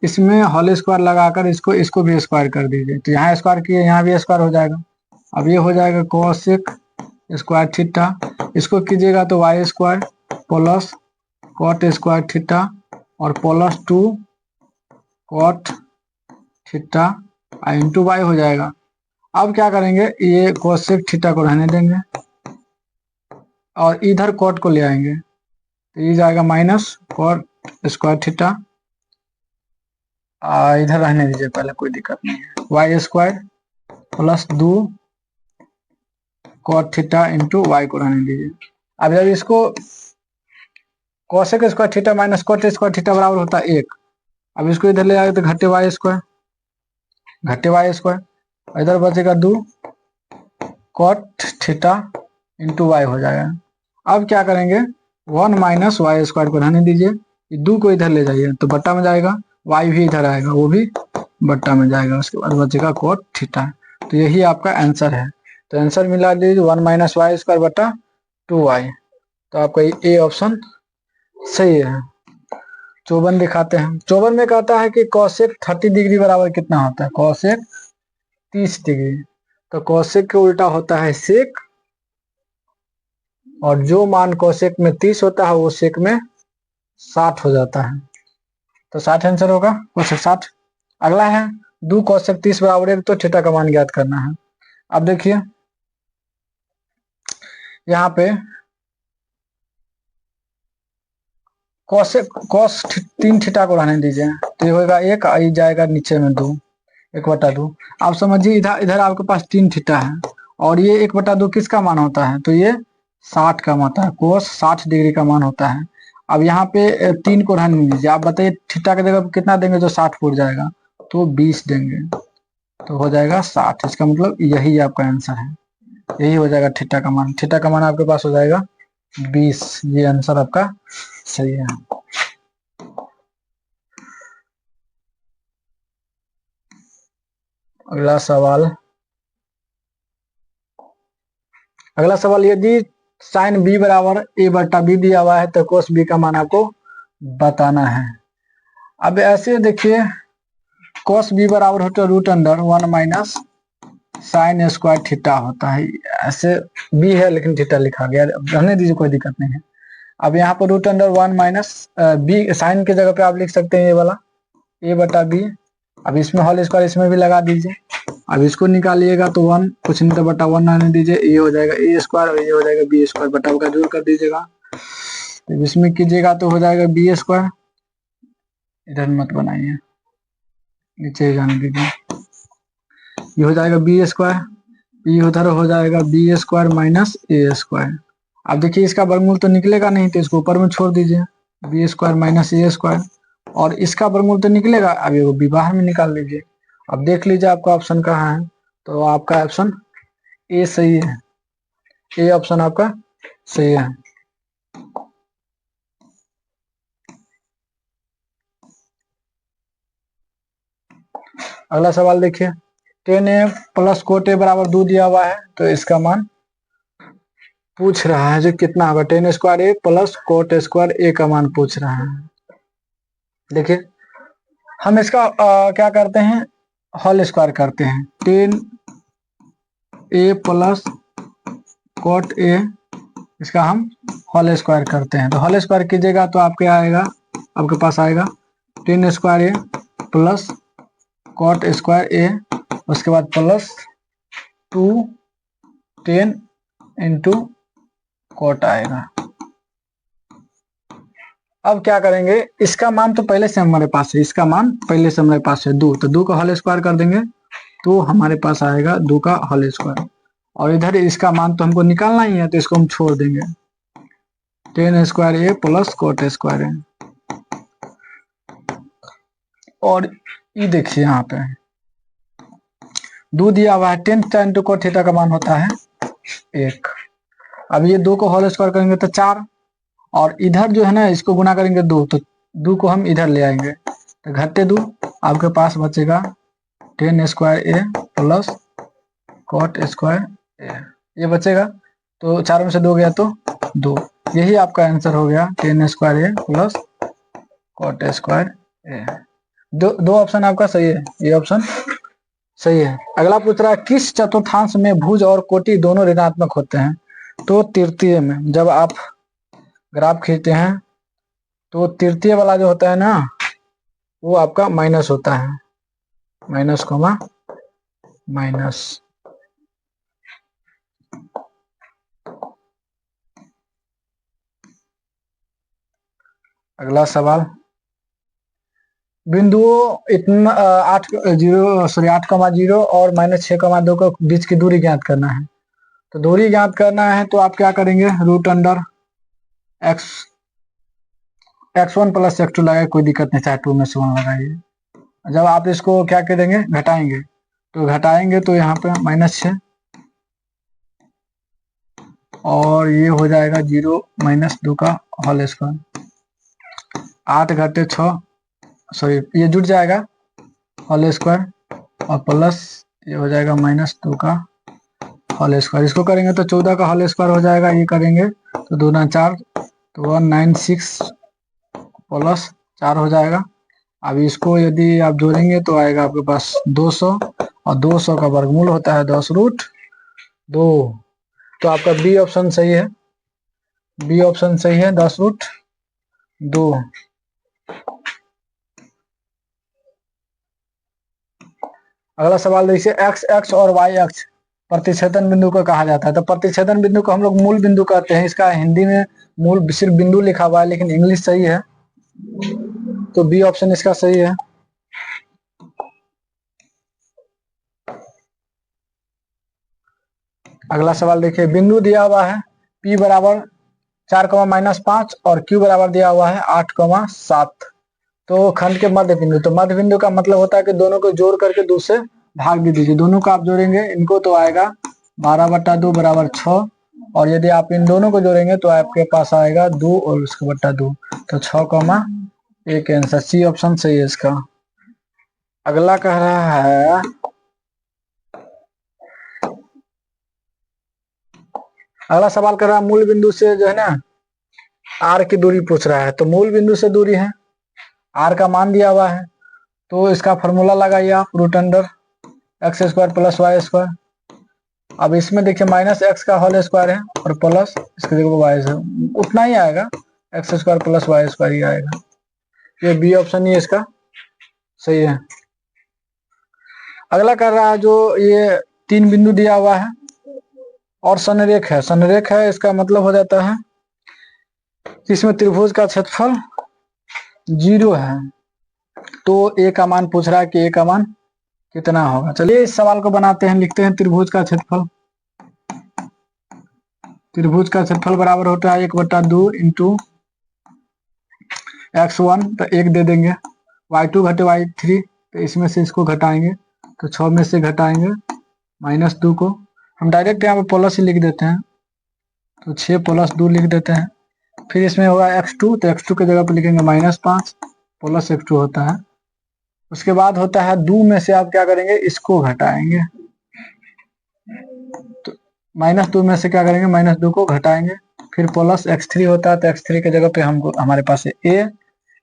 Speaker 1: इसमें होल स्क्वायर लगाकर इसको भी स्क्वायर कर दीजिए, तो यहाँ स्क्वायर किए यहाँ भी स्क्वायर हो जाएगा। अब ये हो जाएगा कोसेक स्क्वायर थीटा, इसको कीजिएगा तो y square plus cot square theta और plus 2 cot theta into y हो जाएगा। अब क्या करेंगे, ये कोसेक थीटा को रहने देंगे और इधर कॉट को ले आएंगे, तो ये जाएगा माइनस कॉट स्क्वायर थीटा, इधर रहने दीजिए पहले, कोई दिक्कत नहीं है। Y square plus 2 cot theta into Y को रहने दीजिए। अब जब इसको cosec square theta minus cot square theta बराबर होता है 1, अब इसको इधर ले आए तो घटे वाई स्क्वायर, इधर बचेगा 2 कॉट थीटा इंटू वाई हो जाएगा। अब क्या करेंगे, 1 माइनस वाई स्क्वायर को रहने दीजिए, 2 को इधर ले जाइए तो बट्टा में जाएगा, वाई भी इधर आएगा वो भी बट्टा में जाएगा, उसके बाद बचेगा कॉट थीटा। तो यही आपका आंसर है। तो आंसर मिला दीजिए 1 माइनस वाई स्क्वायर बट्टा 2y। तो आपका ए ऑप्शन सही है। 54 दिखाते हैं। 54 में कहता है कि कोसेक 30 डिग्री बराबर कितना होता है, कोसेक 30 डिग्री। तो कोसेक के उल्टा होता है सेक, और जो मान कोसेक में 30 होता है वो सेक में 60 हो जाता है। तो 60 आंसर होगा, कोसेक 60। अगला है 2 कोसेक 30 बराबर 1, तो थीटा का मान ज्ञात करना है। अब देखिए यहाँ पे कॉस 3 थीटा को रहने दीजिए, तो ये होगा 1, आई जाएगा नीचे में 2, 1/2। आप समझिए इधर आपके पास 3 थीटा है, और ये 1/2 किसका मान होता है, तो ये 60 का मान होता है, कोस 60 डिग्री का मान होता है। अब यहाँ पे 3 को रहने दीजिए। आप बताइए थीटा की जगह कितना देंगे जो 60 फुट जाएगा, तो 20 देंगे, तो हो जाएगा 60। इसका मतलब यही आपका आंसर है, यही हो जाएगा थीटा का मान। थीटा का मान आपके पास हो जाएगा 20। ये आंसर आपका सही है। अगला सवाल, यदि साइन बी बराबर ए बट्टा बी दिया हुआ है तो कोस बी का मान आपको बताना है। अब ऐसे देखिए, कोस बी बराबर होता है √1 माइनस साइन स्क्वायर थीटा होता है। ऐसे बी है लेकिन थीटा लिखा गया, रहने दीजिए, कोई दिक्कत नहीं है। अब यहाँ पर √1 माइनस बी साइन की जगह पे आप लिख सकते हैं ये वाला ए बटा बी। अब इसमें होल स्क्वायर इसमें भी लगा दीजिए। अब इसको निकालिएगा तो 1 कुछ नहीं तो बटा 1 आने दीजिए, ये हो जाएगा ए स्क्वायर और ये हो जाएगा बी स्क्वायर, बटा का जोड़ कर दीजिएगा। तो इसमें कीजिएगा तो हो जाएगा बी स्क्वायर, इधर मत बनाइए, नीचे जाने दीजिए, ये हो जाएगा बी स्क्वायर, ये उधर हो जाएगा बी स्क्वायर माइनस ए स्क्वायर। अब देखिए इसका वर्गमूल तो निकलेगा नहीं, तो इसको ऊपर में छोड़ दीजिए, बी स्क्वायर माइनस ए स्क्वायर, और इसका वर्गमूल तो निकलेगा, अब ये बी बाहर में निकाल लीजिए। अब देख लीजिए आपका ऑप्शन कहाँ है, तो आपका ऑप्शन ए सही है, ए ऑप्शन आपका सही है। अगला सवाल देखिए, tan a plus coat a बराबर 2 दिया हुआ है, तो इसका मान पूछ रहा है जो कितना होगा, tan square a plus coat square a का मान पूछ रहा है। देखिए हम इसका क्या करते हैं, होल स्क्वायर करते हैं, tan a plus coat a, इसका हम होल स्क्वायर करते हैं। तो होल स्क्वायर कीजिएगा तो आपके आएगा, आपके पास आएगा tan square a plus coat square a, उसके बाद प्लस 2 tan इंटू कोट आएगा। अब क्या करेंगे, इसका मान तो पहले से हमारे पास है, इसका मान पहले से हमारे पास है 2, तो 2 का होल स्क्वायर कर देंगे तो हमारे पास आएगा 2 का होल स्क्वायर, और इधर इसका मान तो हमको निकालना ही है, तो इसको हम छोड़ देंगे, tan square a plus coat square a। और ये देखिए यहाँ पे 2 दिया हुआ है, tan इंटू कोट थीटा का मान होता है 1। अब ये 2 को होल स्क्वायर करेंगे तो 4, और इधर जो है ना इसको गुना करेंगे 2, तो 2 को हम इधर ले आएंगे तो घटे 2, आपके पास बचेगा tan square a plus coat square a, ये बचेगा, तो 4 में से 2 गया तो 2। यही आपका आंसर हो गया, tan square a plus coat square a। दो ऑप्शन आपका सही है, ये ऑप्शन सही है। अगला पूछ रहा है, किस चतुर्थांश में भुज और कोटि दोनों ऋणात्मक होते हैं, तो तृतीय में। जब आप ग्राफ खींचते हैं तो तृतीय वाला जो होता है ना वो आपका माइनस होता है, माइनस कॉमा माइनस। अगला सवाल, बिंदुओं इतना 8,0 और -6,2 के बीच की दूरी ज्ञात करना है। तो दूरी ज्ञात करना है तो आप क्या करेंगे, root under x1 plus x2 लगाए, कोई दिक्कत नहीं, चाहे 2 में से 1 लगाइए। जब आप इसको क्या करेंगे, घटाएंगे, तो घटाएंगे तो यहाँ पे -6 और ये हो जाएगा 0 -2 का होल स्क्वायर, 8 घटे 6, सॉरी ये जुट जाएगा होल स्क्वायर और प्लस ये हो जाएगा -2 का होल स्क्वायर। इसको करेंगे तो 14 का होल स्क्वायर हो जाएगा, ये करेंगे तो 2 दूना 4, तो 196 प्लस 4 हो जाएगा। अब इसको यदि आप जोड़ेंगे तो आएगा आपके पास 200 और 200 का वर्गमूल होता है 10√2। तो आपका बी ऑप्शन सही है, बी ऑप्शन सही है 10√2। अगला सवाल देखिए, एक्स एक्स और वाई अक्ष प्रतिच्छेदन बिंदु को कहा जाता है। तो प्रतिच्छेदन बिंदु को हम लोग मूल बिंदु कहते हैं। इसका हिंदी में मूल सिर्फ बिंदु लिखा हुआ है, लेकिन इंग्लिश सही है, तो बी ऑप्शन इसका सही है। अगला सवाल देखिए, बिंदु दिया हुआ है P बराबर 4,-5 और Q बराबर दिया हुआ है 8,7। तो खंड के मध्य बिंदु, तो मध्य बिंदु का मतलब होता है कि दोनों को जोड़ करके 2 से भाग भी दीजिए। दोनों को आप जोड़ेंगे इनको तो आएगा 12/2 बराबर 6, और यदि आप इन दोनों को जोड़ेंगे तो आपके पास आएगा 2 और उसका बट्टा 2, तो 6,1 आंसर, सी ऑप्शन सही है इसका। अगला कह रहा है, अगला सवाल कर रहा है मूल बिंदु से जो है ना आर की दूरी पूछ रहा है। तो मूल बिंदु से दूरी है, आर का मान दिया हुआ है, तो इसका फॉर्मूला लगाइए आप, root under x² plus y²। अब इसमें देखिए -x का होल स्क्वायर है और प्लस इसके जगह y है, उतना ही आएगा, x² प्लस y² ही आएगा। ये बी ऑप्शन ही इसका सही है। अगला कर रहा है, जो ये 3 बिंदु दिया हुआ है और संरेख है, संरेख है इसका मतलब हो जाता है इसमें त्रिभुज का क्षेत्रफल 0 है। तो ए का मान पूछ रहा है कि ए का मान कितना होगा। चलिए इस सवाल को बनाते हैं, लिखते हैं त्रिभुज का क्षेत्रफल। त्रिभुज का क्षेत्रफल बराबर होता है 1/2 इंटू x1, तो 1 दे देंगे, y2 घटे y3, तो इसमें से इसको घटाएंगे तो 6 में से घटाएंगे -2 को, हम डायरेक्ट यहाँ पे प्लस ही लिख देते हैं, तो 6 + 2 लिख देते हैं। फिर इसमें होगा x2, तो x2 की जगह पे लिखेंगे -5 प्लस x2 होता है। उसके बाद होता है 2 में से आप क्या करेंगे, इसको घटाएंगे, तो -2 में से क्या करेंगे, -2 को घटाएंगे, फिर प्लस x3 होता है, तो x3 की जगह पे हमको हमारे पास है a।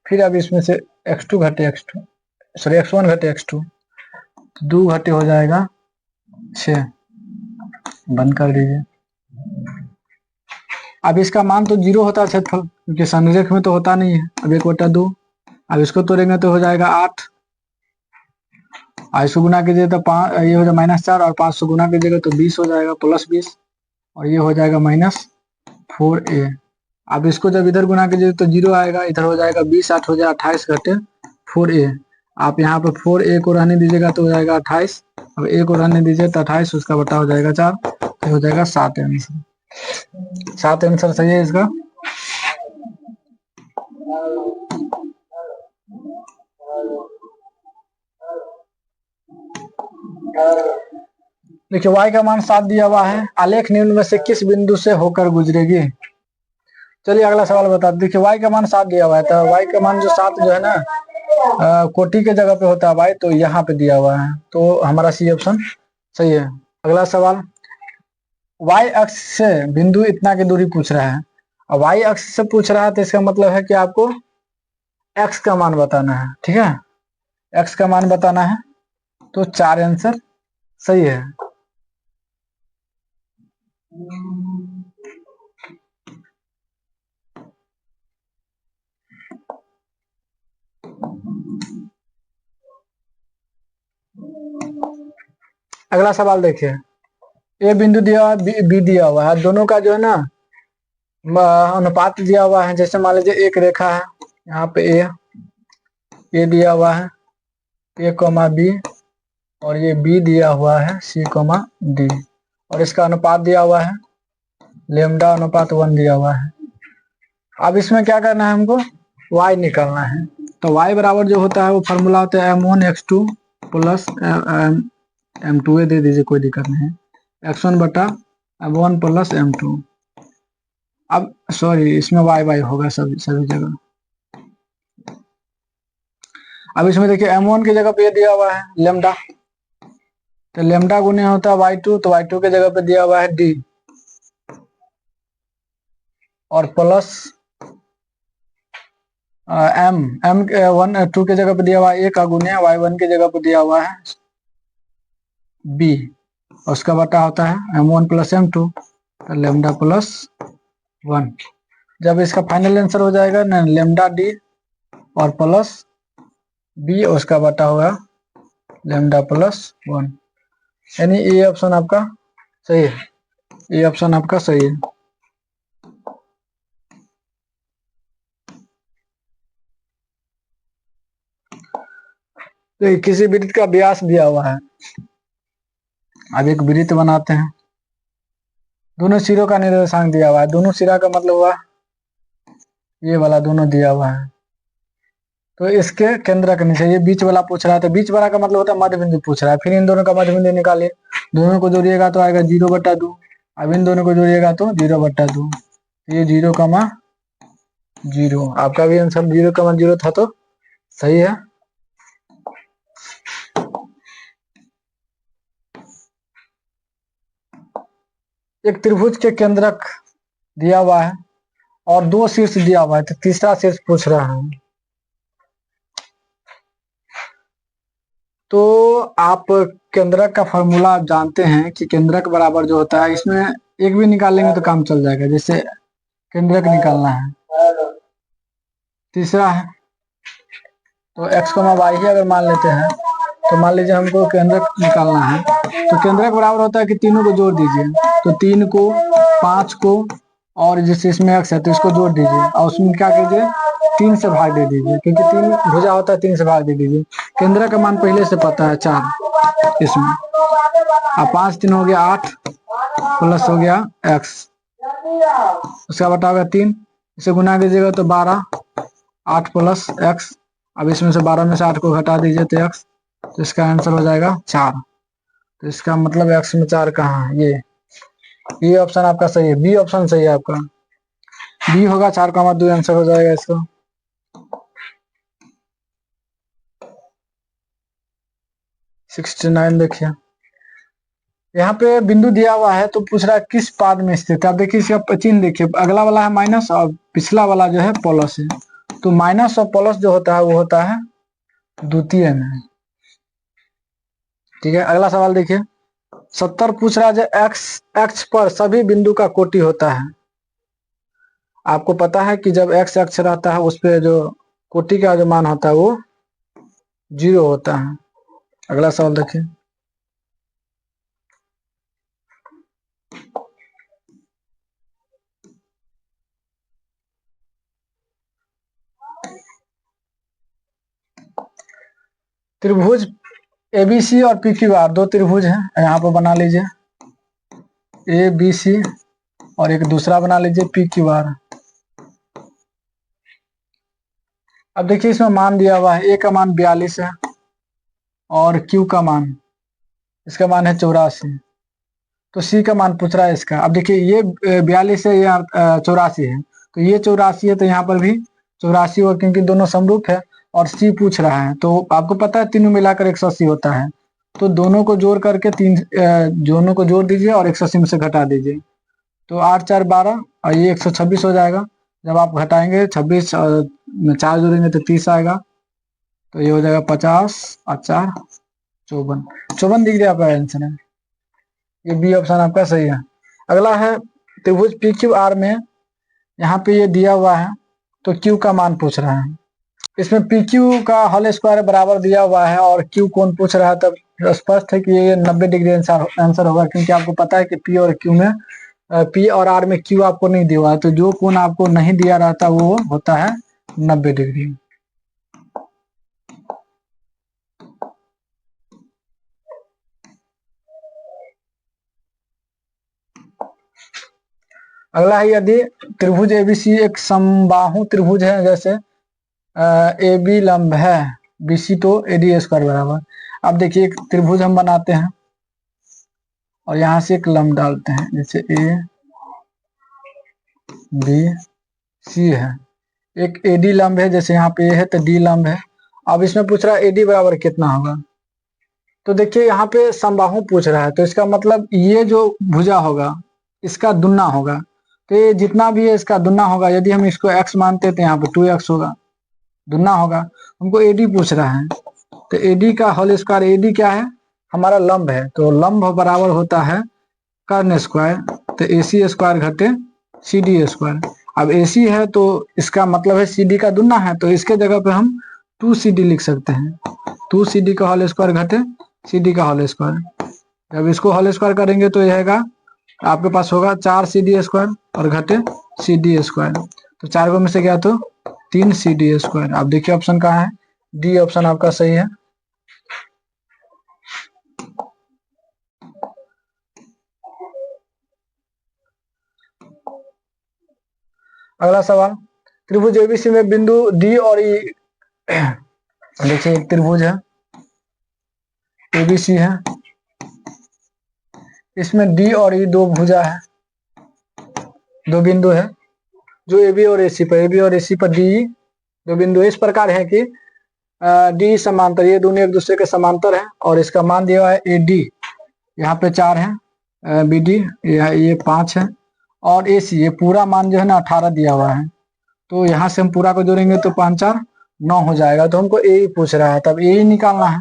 Speaker 1: फिर अब इसमें से x2 घटे x2, सॉरी x1 घटे x2, तो 2 घटे हो जाएगा 6, बंद कर दीजिए। अब इसका मान तो 0 होता है क्षेत्रफल, क्योंकि संरेख में तो होता नहीं है। अब 1/2, अब इसको तोड़ेंगे तो हो जाएगा 8, इसको गुना कीजिए तो 5, ये हो जाएगा -4, और 5 से गुना कीजिएगा तो 20 हो जाएगा, +20, और ये हो जाएगा -4a। अब इसको जब इधर गुना कीजिए तो 0 आएगा, इधर हो जाएगा 20, 8 हो जाएगा 28 घटे 4a। आप यहाँ पे 4a को रहने दीजिएगा तो हो जाएगा 28, अब a को रहने दीजिए तो 28, उसका बटा हो जाएगा 4, तो हो जाएगा 7 आंसर। 7 आंसर सही है इसका। देखिए y का मान 7 दिया हुआ है, आलेख निम्न में से किस बिंदु से होकर गुजरेगी। चलिए अगला सवाल बता, देखिए y का मान 7 दिया हुआ है, तो y का मान जो 7 जो है ना कोटि के जगह पे होता है y, तो यहाँ पे दिया हुआ है, तो हमारा सी ऑप्शन सही है। अगला सवाल, y अक्ष से बिंदु इतना की दूरी पूछ रहा है, और y अक्ष से पूछ रहा है तो इसका मतलब है कि आपको x का मान बताना है, ठीक है, x का मान बताना है, तो 4 आंसर सही है। अगला सवाल देखिए, ए बिंदु दिया हुआ है, बी दिया हुआ है, दोनों का जो है ना अनुपात दिया हुआ है। जैसे मान लीजिए एक रेखा है, यहाँ पे ए दिया हुआ है, ए कोमा बी, और ये बी दिया हुआ है सी कोमा डी, और इसका अनुपात दिया हुआ है लेमडा अनुपात 1 दिया हुआ है। अब इसमें क्या करना है, हमको y निकालना है। तो y बराबर जो होता है वो फार्मूला होता है m1x2 प्लस m2 दे दीजिए, कोई दिक्कत नहीं है, x1 बटा m1 प्लस m2। अब सॉरी, इसमें y होगा सभी जगह। अब इसमें देखिए m1 की जगह पे दिया हुआ है लेमडा, तो लेमडा गुने होता है y2, तो y2 के जगह पे दिया हुआ है d, और प्लस m1 2 के जगह पे दिया हुआ है a का गुने y1 के जगह पे दिया हुआ है b, और उसका बटा होता है m1 प्लस m2, तो लेमडा प्लस 1। जब इसका फाइनल आंसर हो जाएगा ना लेमडा d और प्लस b, उसका बटा होगा लेमडा प्लस 1, यानी ये ऑप्शन आपका सही है, ये ऑप्शन आपका सही है। तो किसी वृत्त का व्यास दिया हुआ है, अब एक वृत्त बनाते हैं, दोनों सिरों का निर्देशांक दिया हुआ है, दोनों सिरा का मतलब हुआ ये वाला, दोनों दिया हुआ है, तो इसके केंद्र के नीचे ये बीच वाला पूछ रहा है, तो बीच वाला का मतलब होता है मध्य बिंदु पूछ रहा है। फिर इन दोनों का मध्य बिंदु निकालिए, दोनों को जोड़िएगा तो आएगा 0/2, अब इन दोनों को जोड़िएगा तो 0/2, ये 0,0। आपका भी आंसर 0,0 था, तो सही है। एक त्रिभुज के केंद्रक दिया हुआ है और 2 शीर्ष दिया हुआ है, तो तीसरा शीर्ष पूछ रहा है। तो आप केंद्रक का फॉर्मूला आप जानते हैं कि केंद्रक बराबर जो होता है, इसमें एक भी निकालेंगे तो काम चल जाएगा। जैसे केंद्रक निकालना है, तीसरा है तो x, y ही अगर मान लेते हैं, तो मान लीजिए हमको केंद्रक निकालना है, तो केंद्रक बराबर होता है कि तीनों को जोड़ दीजिए, तो 3 को 5 को और जैसे इसमें x है तो इसको जोड़ दीजिए, और उसमें क्या कीजिए 3 से भाग दे दीजिए, क्योंकि 3 भुजा होता है, 3 से भाग दे दीजिए। केंद्रक का मान पहले से पता है 4 इसमें, अब 5 3 हो गया 8 प्लस हो गया x, उसका बटा होगा 3, इसे गुना कीजिएगा तो 12, 8 प्लस x, अब इसमें से 12 में से 8 को घटा दीजिए तो x, तो इसका आंसर हो जाएगा 4। तो इसका मतलब x में 4 कहाँ है, ये ऑप्शन आपका सही है, बी ऑप्शन सही है आपका, बी होगा 4,2 आंसर हो जाएगा इसका। (69) देखिए यहाँ पे बिंदु दिया हुआ है, तो पूछ रहा है किस पाद में स्थित है। अब देखिए इसका चिन्ह देखिए, अगला वाला है माइनस और पिछला वाला जो है प्लस है, तो माइनस और प्लस जो होता है वो होता है द्वितीय में। ठीक है, अगला सवाल देखिए 70 पूछ रहा है एक्स पर सभी बिंदु का कोटि होता है। आपको पता है कि जब एक्स अक्ष रहता है उस पे जो कोटि का जो मान होता है वो 0 होता है। अगला सवाल देखिए त्रिभुज एबीसी और पीक्यूआर, 2 त्रिभुज हैं, यहाँ पर बना लीजिए एबीसी और एक दूसरा बना लीजिए पीक्यूआर। अब देखिए इसमें मान दिया हुआ है, ए का मान 42 है और क्यू का मान, इसका मान है 84, तो सी का मान पूछ रहा है इसका। अब देखिए ये 42 है, ये 84 है, तो ये 84 है, तो यहाँ पर भी 84 होगा क्योंकि दोनों समरूप है, और सी पूछ रहा है, तो आपको पता है तीनों मिलाकर 180 होता है, तो दोनों को जोड़ करके दोनों को जोड़ दीजिए और 180 में से घटा दीजिए, तो 8 4 12 और ये 126 हो जाएगा। जब आप घटाएंगे 26 में 4 जोड़ेंगे तो 30 आएगा, तो ये हो जाएगा 50 और 4 54 डिग्री आपका आंसर है, ये बी ऑप्शन आपका सही है। अगला है त्रिभुज पी क्यू आर में, यहाँ पे ये दिया हुआ है, तो क्यू का मान पूछ रहा है। इसमें पी क्यू का होल स्क्वायर बराबर दिया हुआ है और क्यू कोण पूछ रहा है, तब स्पष्ट है कि ये 90 डिग्री आंसर होगा, क्योंकि आपको पता है कि पी और क्यू में पी और आर में क्यू आपको नहीं दिया हुआ है, तो जो कोण आपको नहीं दिया रहता वो होता है 90 डिग्री। अगला है, यदि त्रिभुज एबीसी एक समबाहु त्रिभुज है, जैसे ए बी लंब है, बीसी तो एडी स्क्वायर बराबर। अब देखिए एक त्रिभुज हम बनाते हैं और यहाँ से एक लंब डालते हैं, जैसे ए बी सी है, एक एडी लंब है, जैसे यहाँ पे ए है तो डी लंब है। अब इसमें पूछ रहा है एडी बराबर कितना होगा, तो देखिए यहाँ पे समबाहु पूछ रहा है, तो इसका मतलब ये जो भुजा होगा इसका दुगना होगा, तो ये जितना भी है इसका दुगना होगा। यदि हम इसको x मानते हैं तो यहाँ पे 2x होगा, दुगना होगा। हमको एडी पूछ रहा है, तो एडी का होल स्क्वायर, एडी क्या है हमारा लंब है, तो लंब बराबर होता है कर्ण स्क्वायर, तो AC स्क्वायर घटे CD स्क्वायर। अब AC है तो इसका मतलब है CD का दुगना है, तो इसके जगह पे हम 2CD लिख सकते हैं, 2CD का होल स्क्वायर घटे CD का होल स्क्वायर। जब इसको होल स्क्वायर करेंगे तो यह है आपके पास होगा 4CD स्क्वायर और घटे CD स्क्वायर, तो 4 में से गया तो 3CD स्क्वायर। आप देखिए ऑप्शन कहाँ है, डी ऑप्शन आपका सही है। अगला सवाल, त्रिभुज एबीसी में बिंदु डी और ई, देखिए एक त्रिभुज है एबीसी है, इसमें डी और ई दो भुजा है, दो बिंदु है जो एबी और एसी पर, एबी और एसी पर डी दो बिंदु इस प्रकार है कि डी समांतर, ये दोनों एक दूसरे के समांतर है और इसका मान दिया हुआ है ए डी, यहाँ पे 4 है, बी डी ये 5 है, और ए सी ये पूरा मान जो है ना 18 दिया हुआ है, तो यहाँ से हम पूरा को जोड़ेंगे तो 5 4 9 हो जाएगा। तो हमको ए ही पूछ रहा है, तब ए ही निकालना है,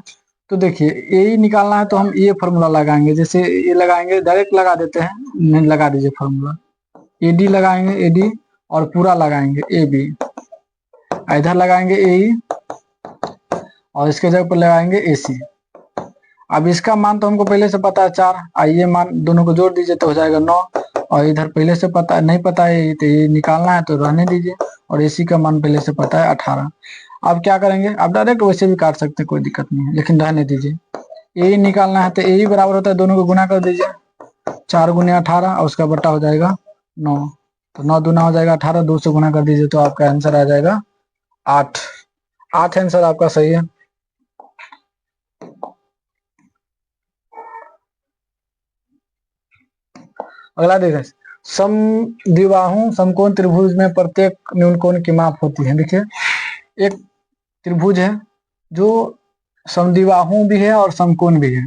Speaker 1: तो देखिए ए ही निकालना है तो हम ये फॉर्मूला लगाएंगे, जैसे ये लगाएंगे डायरेक्ट लगा देते हैं, नहीं लगा दीजिए फॉर्मूला, ए डी लगाएंगे ए डी और पूरा लगाएंगे ए बी, इधर लगाएंगे ए ई और इसके जगह पर लगाएंगे ए सी। अब इसका मान तो हमको पहले से पता है 4, आइए मान दोनों को जोड़ दीजिए तो हो जाएगा 9, और इधर पहले से पता नहीं पता है तो ये निकालना है तो रहने दीजिए, और एसी का मान पहले से पता है 18। अब क्या करेंगे, आप डायरेक्ट वैसे भी काट सकते हैं, कोई दिक्कत नहीं है, लेकिन रहने दीजिए। ए निकालना है तो ए बराबर होता है, दोनों को गुना कर दीजिए, 4 गुने 18 और उसका बट्टा हो जाएगा 9, तो 9 दूना हो जाएगा 18, 2 से गुना कर दीजिए तो आपका आंसर आ जाएगा 8। 8 आंसर आपका सही है। अगला देखें, समद्विबाहु समकोण त्रिभुज में प्रत्येक न्यून कोण की माप होती है। देखिए एक त्रिभुज है जो समद्विबाहु भी है और समकोण भी है,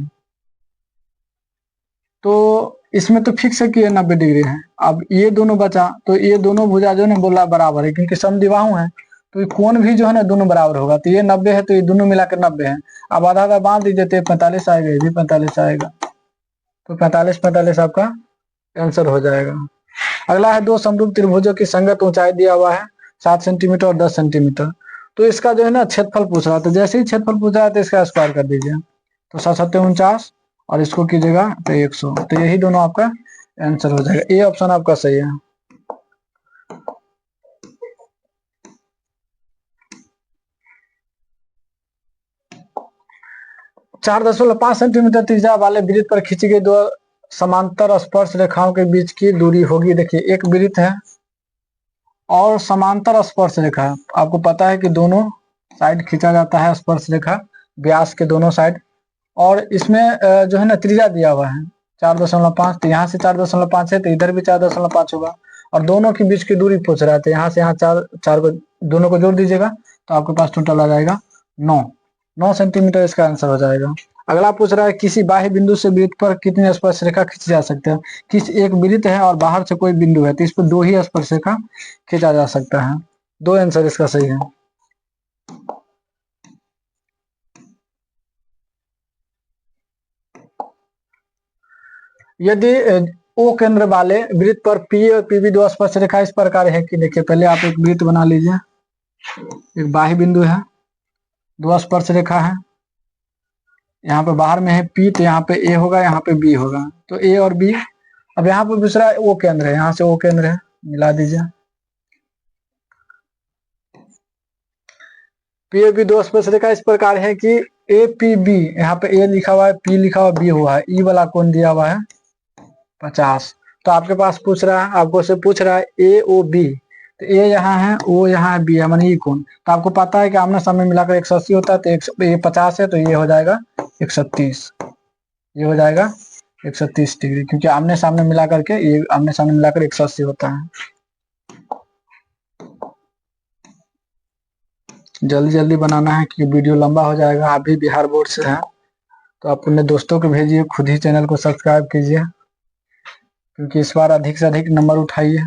Speaker 1: तो इसमें तो फिक्स है कि ये 90 डिग्री है। अब ये दोनों बचा तो ये दोनों भुजा जो है बोला बराबर है, क्योंकि समद्विबाहु है तो ये कोण भी जो है ना दोनों बराबर होगा, तो ये 90 है तो ये दोनों मिलाकर 90 है। अब आधा आधा बांध दीजिए तो 45 आएगा, ये भी 45 आएगा, तो 45 45 आपका आंसर हो जाएगा। अगला है, दो समरूप त्रिभुजों की संगत ऊंचाई दिया हुआ है 7 सेंटीमीटर और 10 सेंटीमीटर, तो इसका जो है ना क्षेत्रफल पूछ रहा था, जैसे ही क्षेत्रफल पूछ रहा था इसका स्क्वायर कर दीजिए, तो 7 7 49 और इसको कीजिएगा तो 100, तो यही दोनों आपका आंसर हो जाएगा। ए ऑप्शन आपका सही है। चार 4.5 सेंटीमीटर त्रिज्या वाले वृत्त पर खींची गई दो समांतर स्पर्श रेखाओं के बीच की दूरी होगी। देखिए एक वृत्त है और समांतर स्पर्श रेखा, आपको पता है कि दोनों साइड खींचा जाता है स्पर्श रेखा व्यास के दोनों साइड, और इसमें जो है ना त्रिज्या दिया हुआ है 4.5, तो यहाँ से 4.5 है तो इधर भी 4.5 होगा, और दोनों के बीच की दूरी पूछ रहा है, तो यहाँ से यहाँ 4 को दोनों को जोड़ दीजिएगा तो आपके पास टोटल आ जाएगा 9 सेंटीमीटर, इसका आंसर हो जाएगा। अगला पूछ रहा है, किसी बाह्य बिंदु से वृत्त पर कितनी स्पर्श रेखा खींची जा सकते हैं। किस एक वृत्त है और बाहर से कोई बिंदु है तो इस पर 2 ही स्पर्श रेखा खींचा जा सकता है। 2 आंसर इसका सही है। यदि ओ केंद्र वाले वृत्त पर पी और पीबी 2 स्पर्श रेखा इस प्रकार है कि, देखिए पहले आप एक वृत्त बना लीजिए, एक बाह्य बिंदु है, 2 स्पर्श रेखा है, यहाँ पे बाहर में है P, तो यहाँ पे A होगा, यहाँ पे B होगा, तो A और B। अब यहाँ पे दूसरा O केंद्र है, यहाँ से O केंद्र है, मिला दीजिए। PAB दो स्पर्शरेखा इस प्रकार है कि APB, यहाँ पे A लिखा हुआ है, P लिखा हुआ, B हुआ है, E वाला कोण दिया हुआ है 50। तो आपके पास पूछ रहा है, आपको से पूछ रहा है AOB, तो A यहाँ है, O यहाँ है, B है, मानी ये कोण। तो आपको पता है कि आमने सामने मिलाकर 180 होता है, तो ये 50 है, तो ये हो जाएगा 130, ये हो जाएगा 130 डिग्री, क्योंकि आमने सामने मिला करके ये आमने सामने मिलाकर 180 होता है। जल्दी जल्दी बनाना है कि वीडियो लंबा हो जाएगा। आप भी बिहार बोर्ड से हैं तो आप अपने दोस्तों को भेजिए, खुद ही चैनल को सब्सक्राइब कीजिए, क्योंकि इस बार अधिक से अधिक नंबर उठाइए।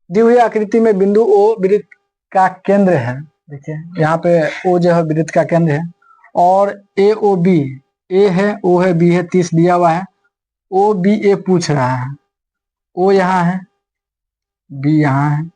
Speaker 1: दी हुई आकृति में बिंदु O वृत्त का केंद्र है, देखिए यहाँ पे O जो है वृत्त का केंद्र है, और AOB, A है, O है, B है, 30 दिया हुआ है। OBA पूछ रहा है, O यहाँ है, B यहाँ है,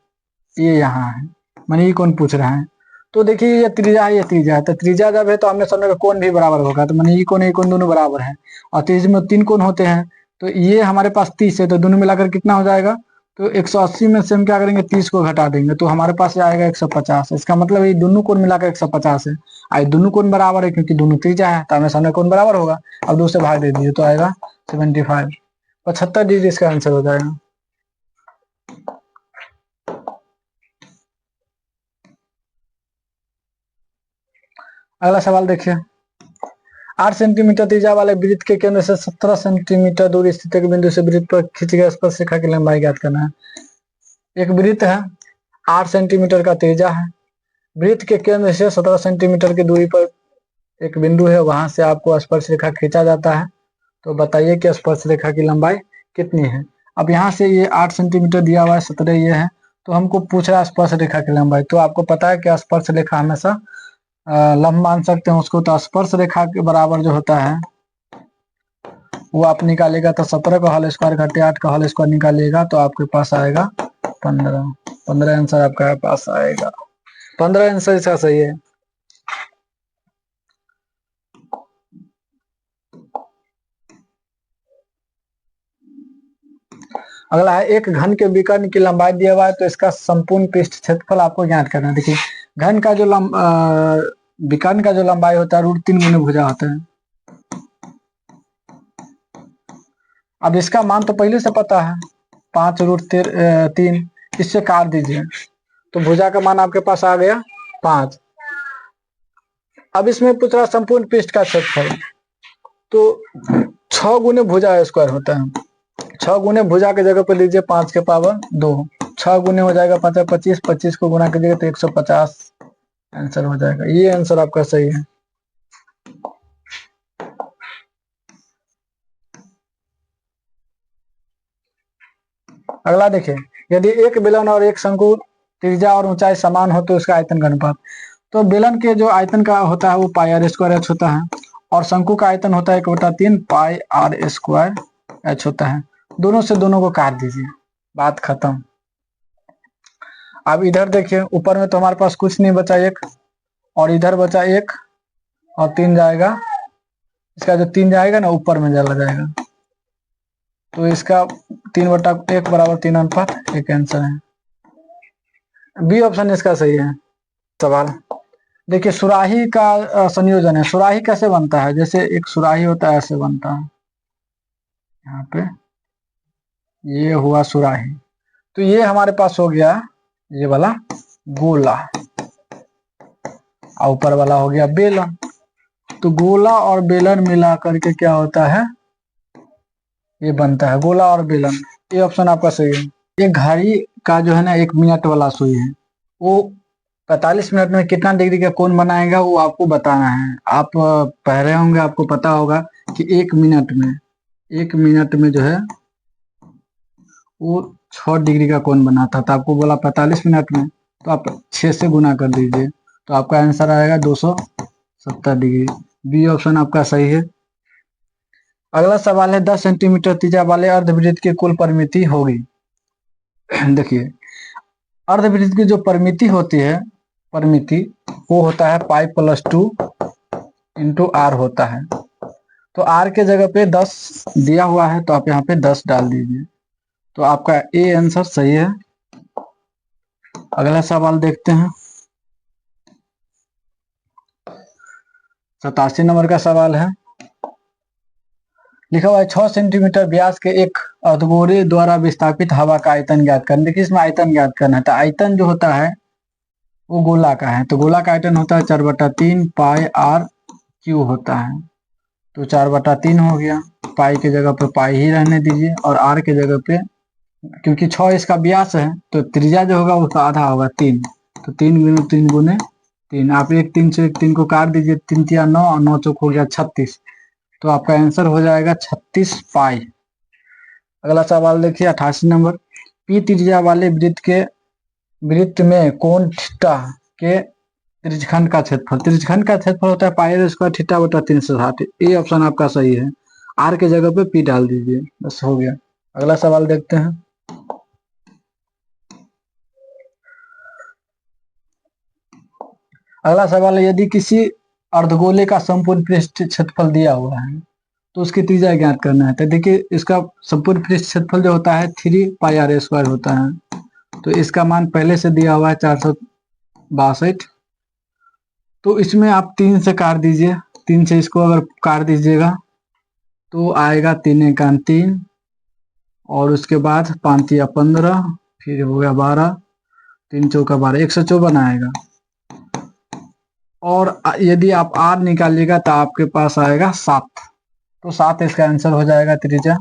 Speaker 1: A यहाँ है, माने ये कौन पूछ रहा है। तो देखिए ये त्रिज्या है, ये त्रिज्या है, तो त्रिज्या जब है तो आमने सामने का कोण भी बराबर होगा, तो माने ये कोण दोनों बराबर है, और त्रिज्या में 3 कोण होते हैं, तो ये हमारे पास 30 है, तो दोनों मिलाकर कितना हो जाएगा, तो 180 में से हम क्या करेंगे, 30 को घटा देंगे, तो हमारे पास आएगा 150। इसका मतलब ये दोनों कोण मिलाकर 150 है, और दोनों कोण बराबर है क्योंकि दोनों त्रिज्या है, तो आमने सामने कोण बराबर होगा। अब 2 से भाग दे दीजिए तो आएगा 75, 75 डिग्री इसका आंसर हो जाएगा। अगला सवाल देखिए, 8 सेंटीमीटर त्रिज्या वाले वृत्त के केंद्र से 17 सेंटीमीटर दूर स्थित एक बिंदु से वृत्त पर खींची गई स्पर्शरेखा की लंबाई ज्ञात करना है। एक वृत्त है, 8 सेंटीमीटर का त्रिज्या है, वृत्त के केंद्र से 17 सेंटीमीटर की दूरी पर एक बिंदु है, वहां से आपको स्पर्शरेखा खींचा जाता है। तो बताइए कि स्पर्शरेखा की लंबाई कितनी है। अब यहाँ से ये 8 सेंटीमीटर दिया हुआ है, 17 ये है, तो हमको पूछ रहा है स्पर्शरेखा की लंबाई। तो आपको पता है कि स्पर्शरेखा हमेशा लंब मान सकते हैं उसको, तो स्पर्श रेखा के बराबर जो होता है वो आप निकालेगा, तो 17 का होल स्क्वायर घटे 8 का होल स्क्वायर निकालिएगा, तो आपके पास आएगा 15। 15 आंसर आपका पास आएगा, 15 आंसर इसका सही है। अगला है, एक घन के विकर्ण की लंबाई दिया हुआ है, तो इसका संपूर्ण पृष्ठ क्षेत्रफल आपको ज्ञात करना है। देखिए घन का जो विकर्ण का जो लंबाई होता है √3 गुने भुजा होता है। अब इसका मान तो पहले से पता है, 5√3, इससे काट दीजिए, तो भुजा का मान आपके पास आ गया 5। अब इसमें पूछ रहा संपूर्ण पृष्ठ का क्षेत्रफल, तो 6 गुने भुजा स्क्वायर होता है, 6 गुने भुजा के जगह पे लीजिए 5 के पावर 2, 6 गुने हो जाएगा 5 25, 25 को गुना कीजिएगा तो 150 आंसर हो जाएगा। ये आंसर आपका सही है। अगला देखिए, यदि एक बेलन और एक शंकु त्रिज्या और ऊंचाई समान हो तो उसका आयतन का अनुपात। तो बेलन के जो आयतन का होता है वो πr² होता है, और शंकु का आयतन होता है 1/3 πr² होता है। दोनों से दोनों को काट दीजिए, बात खत्म। अब इधर देखिए, ऊपर में तो हमारे पास कुछ नहीं बचा 1, और इधर बचा 1 और 3 जाएगा, इसका जो 3 जाएगा ना ऊपर में चला जाएगा, तो इसका 3/1 बराबर 3 अनुपात 1 आंसर है। बी ऑप्शन इसका सही है। सवाल देखिए, सुराही का संयोजन है। सुराही कैसे बनता है, जैसे एक सुराही होता है ऐसे बनता है, यहाँ पे ये हुआ सुराही, तो ये हमारे पास हो गया ये वाला गोला, और ऊपर वाला हो गया बेलन। तो गोला और बेलन मिला करके क्या होता है, ये बनता है गोला और बेलन। ये ऑप्शन आपका सही है। ये घड़ी का जो है ना 1 मिनट वाला सुई है, वो 45 मिनट में कितना डिग्री का कोण बनाएगा वो आपको बताना है। आप पढ़ रहे होंगे, आपको पता होगा कि 1 मिनट में जो है वो 6 डिग्री का कोण बनाता था। आपको बोला 45 मिनट में, तो आप 6 से गुना कर दीजिए, तो आपका आंसर आएगा 270 डिग्री। बी ऑप्शन आपका सही है। अगला सवाल है, 10 सेंटीमीटर त्रिज्या वाले अर्धवृत्त की कुल परिमिति होगी। देखिए अर्धवृत्त की जो परिमिति होती है, परिमिति वो होता है π + 2, इंटू आर होता है। तो आर के जगह पे 10 दिया हुआ है तो आप यहाँ पे 10 डाल दीजिए, तो आपका ए आंसर सही है। अगला सवाल देखते हैं। 87 नंबर का सवाल है। लिखा हुआ है 6 सेंटीमीटर व्यास के एक अर्धगोले द्वारा विस्थापित हवा का आयतन ज्ञात करना। देखिए इसमें आयतन ज्ञात करना है, तो आयतन जो होता है वो गोला का है, तो गोला का आयतन होता है 4/3 पाई आर क्यू होता है। तो 4/3 हो गया, पाई के जगह पे पाई ही रहने दीजिए, और आर के जगह पे क्योंकि 6 इसका व्यास है तो त्रिज्या जो होगा उसका आधा होगा 3, तो 3 गुने 3 गुने 3, आप एक 3 से एक 3 को काट दीजिए, 3 तिया 9 और 9 चौक हो गया 36, तो आपका आंसर हो जाएगा 36 पाई। अगला सवाल देखिए 88 नंबर। पी त्रिज्या वाले वृत्त में कोण थीटा के त्रिज्यखंड का क्षेत्रफल। त्रिज्यखंड का क्षेत्रफल होता है पाई स्क्वायर थीटा बटा 360। ए ऑप्शन आपका सही है। आर के जगह पे पी डाल दीजिए, बस हो गया। अगला सवाल देखते हैं। अगला सवाल है, यदि किसी अर्धगोले का संपूर्ण पृष्ठ क्षेत्रफल दिया हुआ है तो उसकी त्रिज्या ज्ञात करना है। तो देखिए इसका संपूर्ण पृष्ठ क्षेत्रफल जो होता है 3 पाई आर स्क्वायर होता है, तो इसका मान पहले से दिया हुआ है 462। तो इसमें आप 3 से काट दीजिए, 3 से इसको अगर काट दीजिएगा तो आएगा 3 एकान 3, और उसके बाद 5 या 15, फिर हो गया 12, 3 चौका 12, 154 आएगा। और यदि आप आर निकालिएगा तो आपके पास आएगा 7, तो 7 इसका आंसर हो जाएगा त्रिज्या।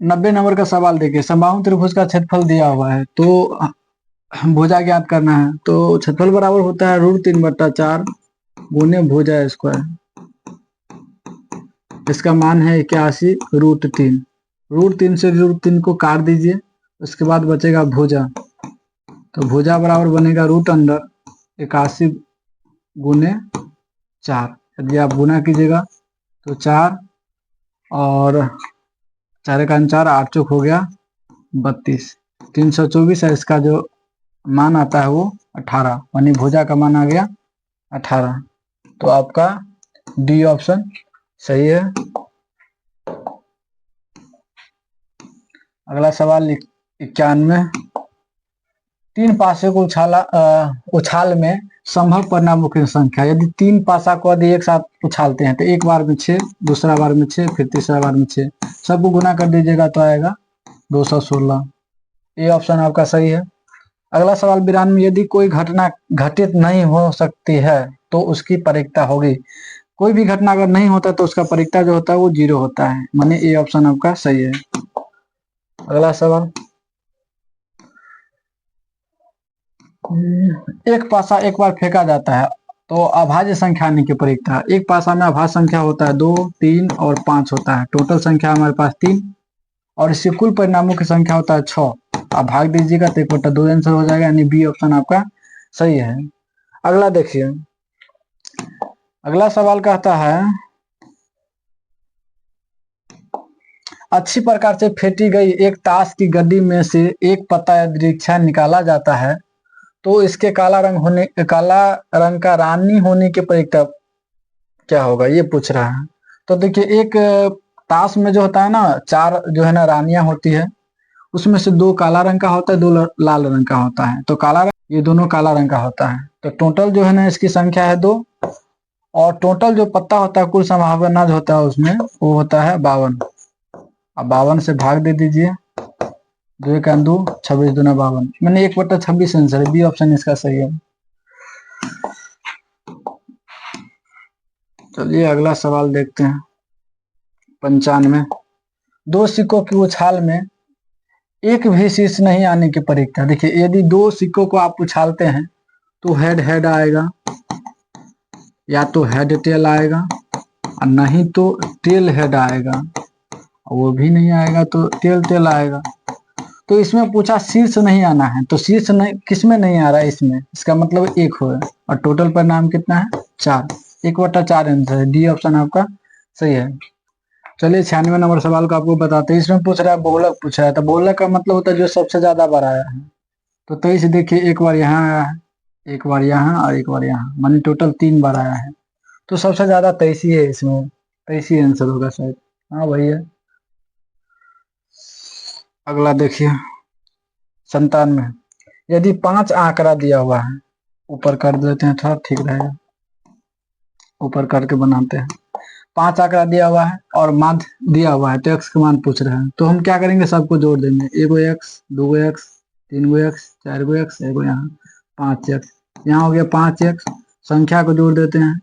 Speaker 1: 90 नंबर का सवाल देखिए। समबाहु त्रिभुज का क्षेत्रफल दिया हुआ है तो भुजा ज्ञात करना है। तो क्षेत्रफल बराबर होता है √3/4 गुने भुजा स्क्वायर, इसका मान है 81 √3। √3 से √3 को काट दीजिए, उसके बाद बचेगा भुजा, तो भुजा बराबर बनेगा √81 गुने 4। यदि आप गुना कीजिएगा तो 4 और 4 का 4, 8 चौक हो गया 32, 324 है इसका जो मान आता है वो 18, यानी भुजा का मान आ गया 18। तो आपका डी ऑप्शन सही है। अगला सवाल 91। 3 पासे को उछाल में संभव परिणामों की संख्या। यदि 3 पासा को यदि एक साथ उछालते हैं तो एक बार में 6, दूसरा बार में 6, फिर तीसरा बार में 6, सबको गुना कर दीजिएगा तो आएगा 216। ये ऑप्शन आपका सही है। अगला सवाल 92। यदि कोई घटना घटित नहीं हो सकती है तो उसकी परिकता होगी। कोई भी घटना अगर नहीं होता तो उसका परिकता जो होता है वो 0 होता है, माने ये ऑप्शन आपका सही है। अगला सवाल। एक पासा एक बार फेंका जाता है तो अभाज्य संख्या आने की परिकता। एक पासा में अभाज्य संख्या होता है 2, 3 और 5 होता है। टोटल संख्या हमारे पास 3, और इससे कुल परिणामों की संख्या होता है 6। आप भाग दीजिएगा तो 1/2 आंसर हो जाएगा, यानी बी ऑप्शन आपका सही है। अगला देखिए। अगला सवाल कहता है, अच्छी प्रकार से फेंटी गई एक ताश की गड्डी में से एक पत्ता या दीर्घिका निकाला जाता है तो इसके काला रंग का रानी होने की परिकता क्या होगा, ये पूछ रहा है। तो देखिए एक ताश में जो होता है ना 4 जो है ना रानियां होती है, उसमें से 2 काला रंग का होता है, 2 लाल रंग का होता है। तो काला रंग, ये दोनों काला रंग का होता है। तो टोटल जो है ना इसकी संख्या है 2, और टोटल जो पत्ता होता है कुल संभावना जो होता है उसमें वो होता है 52। अब 52 से भाग दे दीजिए, 2 1 2, 26 दूना 52, मैंने 1/26 आंसर है। बी ऑप्शन इसका सही है। चलिए अगला सवाल देखते हैं। 95। 2 सिक्कों की उछाल में एक भी शीर्ष नहीं आने की परिकता। देखिए यदि 2 सिक्कों को आप उछालते हैं तो हेड हेड आएगा, या तो हेड टेल आएगा, और नहीं तो टेल हेड आएगा, वो भी नहीं आएगा तो टेल टेल आएगा। तो इसमें पूछा शीर्ष नहीं आना है, तो शीर्ष नहीं किसमें नहीं आ रहा है इसमें, इसका मतलब 1 हो, और टोटल परिणाम कितना है 4, 1/4 आंसर है। डी ऑप्शन आपका सही है। चलिए 96 नंबर सवाल को आपको बताते हैं। इसमें पूछ रहा है बहुलक पूछ रहा है, तो बहुलक का मतलब होता है जो सबसे ज्यादा बार आया है। तो 23 देखिए एक बार यहाँ आया है, एक बार यहाँ और एक बार यहाँ, मानी टोटल 3 बार आया है। तो सबसे ज्यादा 23 ही है इसमें, 23 ही आंसर होगा शायद। हाँ वही है। अगला देखिए 97। यदि 5 आंकड़ा दिया हुआ है, ऊपर कर देते हैं थोड़ा ठीक रहेगा, ऊपर करके बनाते हैं। 5 आंकड़ा दिया हुआ है और माध्य दिया हुआ है, तो एक्स का मान पूछ रहे हैं, तो हम क्या करेंगे, सबको जोड़ देंगे। एगो एक्स, 2 एक्स, 3 एक्स, 4 एक्स, एगो यहाँ 5 एक्स, यहाँ हो गया 5 एक्स। संख्या को जोड़ देते हैं,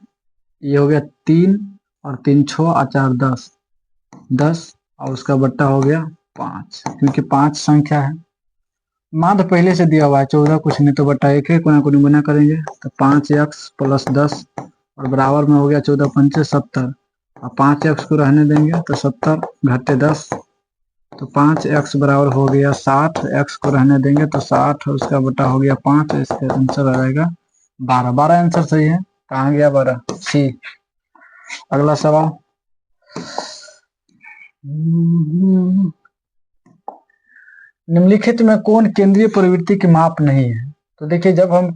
Speaker 1: ये हो गया 3 और 3 6 और 4 10, 10 और उसका बट्टा हो गया 5, क्योंकि 5 संख्या है। माध्य पहले से दिया हुआ है 14, कुछ नहीं तो बट्टा 1 है, कोना कोनी गुना करेंगे तो 5 एक्स प्लस 10 और बराबर में हो गया 14 पंचे 70, और 5 एक्स को रहने देंगे तो 70 घटे 10, तो 5 एक्स बराबर हो गया 60, एक्स को रहने देंगे तो 60 और उसका बटा हो गया 5, इसका आंसर आ जाएगा 12। 12 आंसर सही है। कहाँ गया 12? सी। अगला सवाल, निम्नलिखित में कौन केंद्रीय प्रवृत्ति की माप नहीं है? तो देखिए, जब हम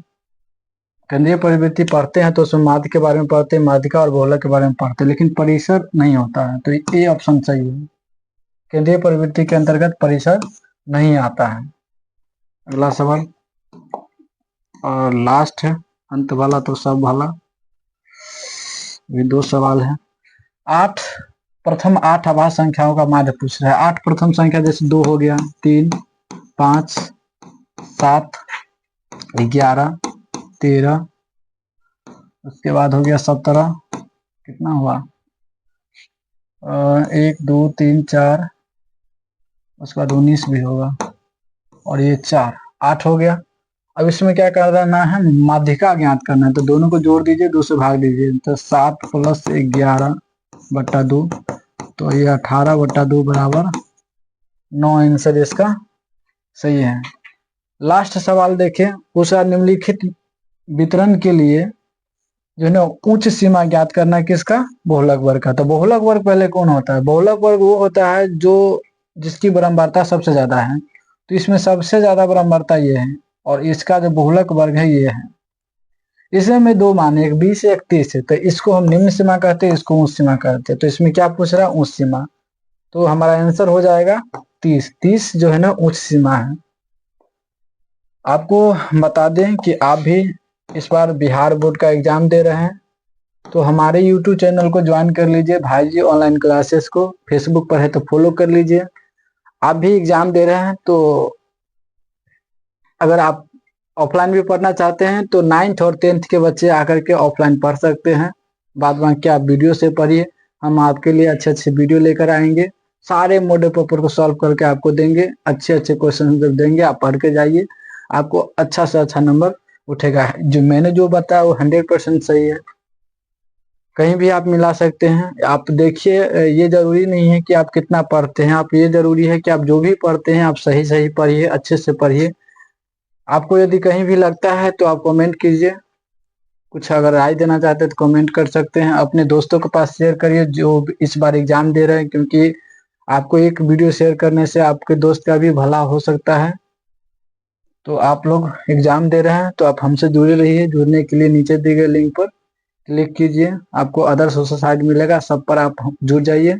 Speaker 1: केंद्रीय प्रवृत्ति पढ़ते हैं तो उसमें माध्य के बारे में पढ़ते हैं, माध्यिका और बहुलक के बारे में पढ़ते हैं, लेकिन परिसर नहीं होता है, तो ये ऑप्शन सही है। केंद्रीय प्रवृत्ति के अंतर्गत परिसर नहीं आता है। अगला सवाल और लास्ट है, अंत वाला तो सब वाला, ये 2 सवाल है। 8 प्रथम 8 आभाज्य संख्याओं का माध्य पूछ रहा है। 8 प्रथम संख्या जैसे 2 हो गया, 3, 5, 7, 11, 13, उसके बाद हो गया 17, कितना हुआ, 1 2 3 4, उसके बाद 19 भी होगा, और ये 4, 8 हो गया। अब इसमें क्या करना है, माध्यिका ज्ञात करना है, तो दोनों को जोड़ दीजिए, 2 से भाग दीजिए, तो 7 प्लस 11 बट्टा 2, तो ये 18 बट्टा 2 बराबर 9 आंसर इसका सही है। लास्ट सवाल देखिए, पूछा निम्नलिखित वितरण के लिए जो है ना उच्च सीमा ज्ञात करना है, किसका, बहुलक वर्ग का। तो बहुलक वर्ग पहले कौन होता है? बहुलक वर्ग वो होता है जो जिसकी बारंबारता सबसे ज्यादा है, तो इसमें सबसे ज्यादा बारंबारता ये है, और इसका जो बहुलक वर्ग है ये है। इसमें 2 मान है, एक 20 है, एक 30 है, तो इसको हम निम्न सीमा कहते हैं, इसको उच्च सीमा कहते हैं। तो इसमें क्या पूछ रहा है, उच्च सीमा, तो हमारा आंसर हो जाएगा 30। 30 जो है ना उच्च सीमा है। आपको बता दें कि आप भी इस बार बिहार बोर्ड का एग्जाम दे रहे हैं, तो हमारे YouTube चैनल को ज्वाइन कर लीजिए, भाई जी ऑनलाइन क्लासेस को, फेसबुक पर है तो फॉलो कर लीजिए। आप भी एग्जाम दे रहे हैं, तो अगर आप ऑफलाइन भी पढ़ना चाहते हैं तो 9th और 10th के बच्चे आकर के ऑफलाइन पढ़ सकते हैं। बाद बाकी आप वीडियो से पढ़िए, हम आपके लिए अच्छे अच्छे वीडियो लेकर आएंगे, सारे मॉडल पेपर को सॉल्व करके आपको देंगे, अच्छे अच्छे क्वेश्चन जब देंगे आप पढ़ के जाइए, आपको अच्छा से अच्छा नंबर उठेगा। जो मैंने जो बताया वो 100% सही है, कहीं भी आप मिला सकते हैं। आप देखिए, ये जरूरी नहीं है कि आप कितना पढ़ते हैं, आप ये जरूरी है कि आप जो भी पढ़ते हैं आप सही सही पढ़िए, अच्छे से पढ़िए। आपको यदि कहीं भी लगता है तो आप कमेंट कीजिए, कुछ अगर राय देना चाहते हैं तो कमेंट कर सकते हैं। अपने दोस्तों के पास शेयर करिए जो इस बार एग्जाम दे रहे हैं, क्योंकि आपको एक वीडियो शेयर करने से आपके दोस्त का भी भला हो सकता है। तो आप लोग एग्जाम दे रहे हैं तो आप हमसे जुड़े रहिए। जुड़ने के लिए नीचे दिए गए लिंक पर क्लिक कीजिए, आपको अदर सोशल साइट मिलेगा, सब पर आप जुड़ जाइए।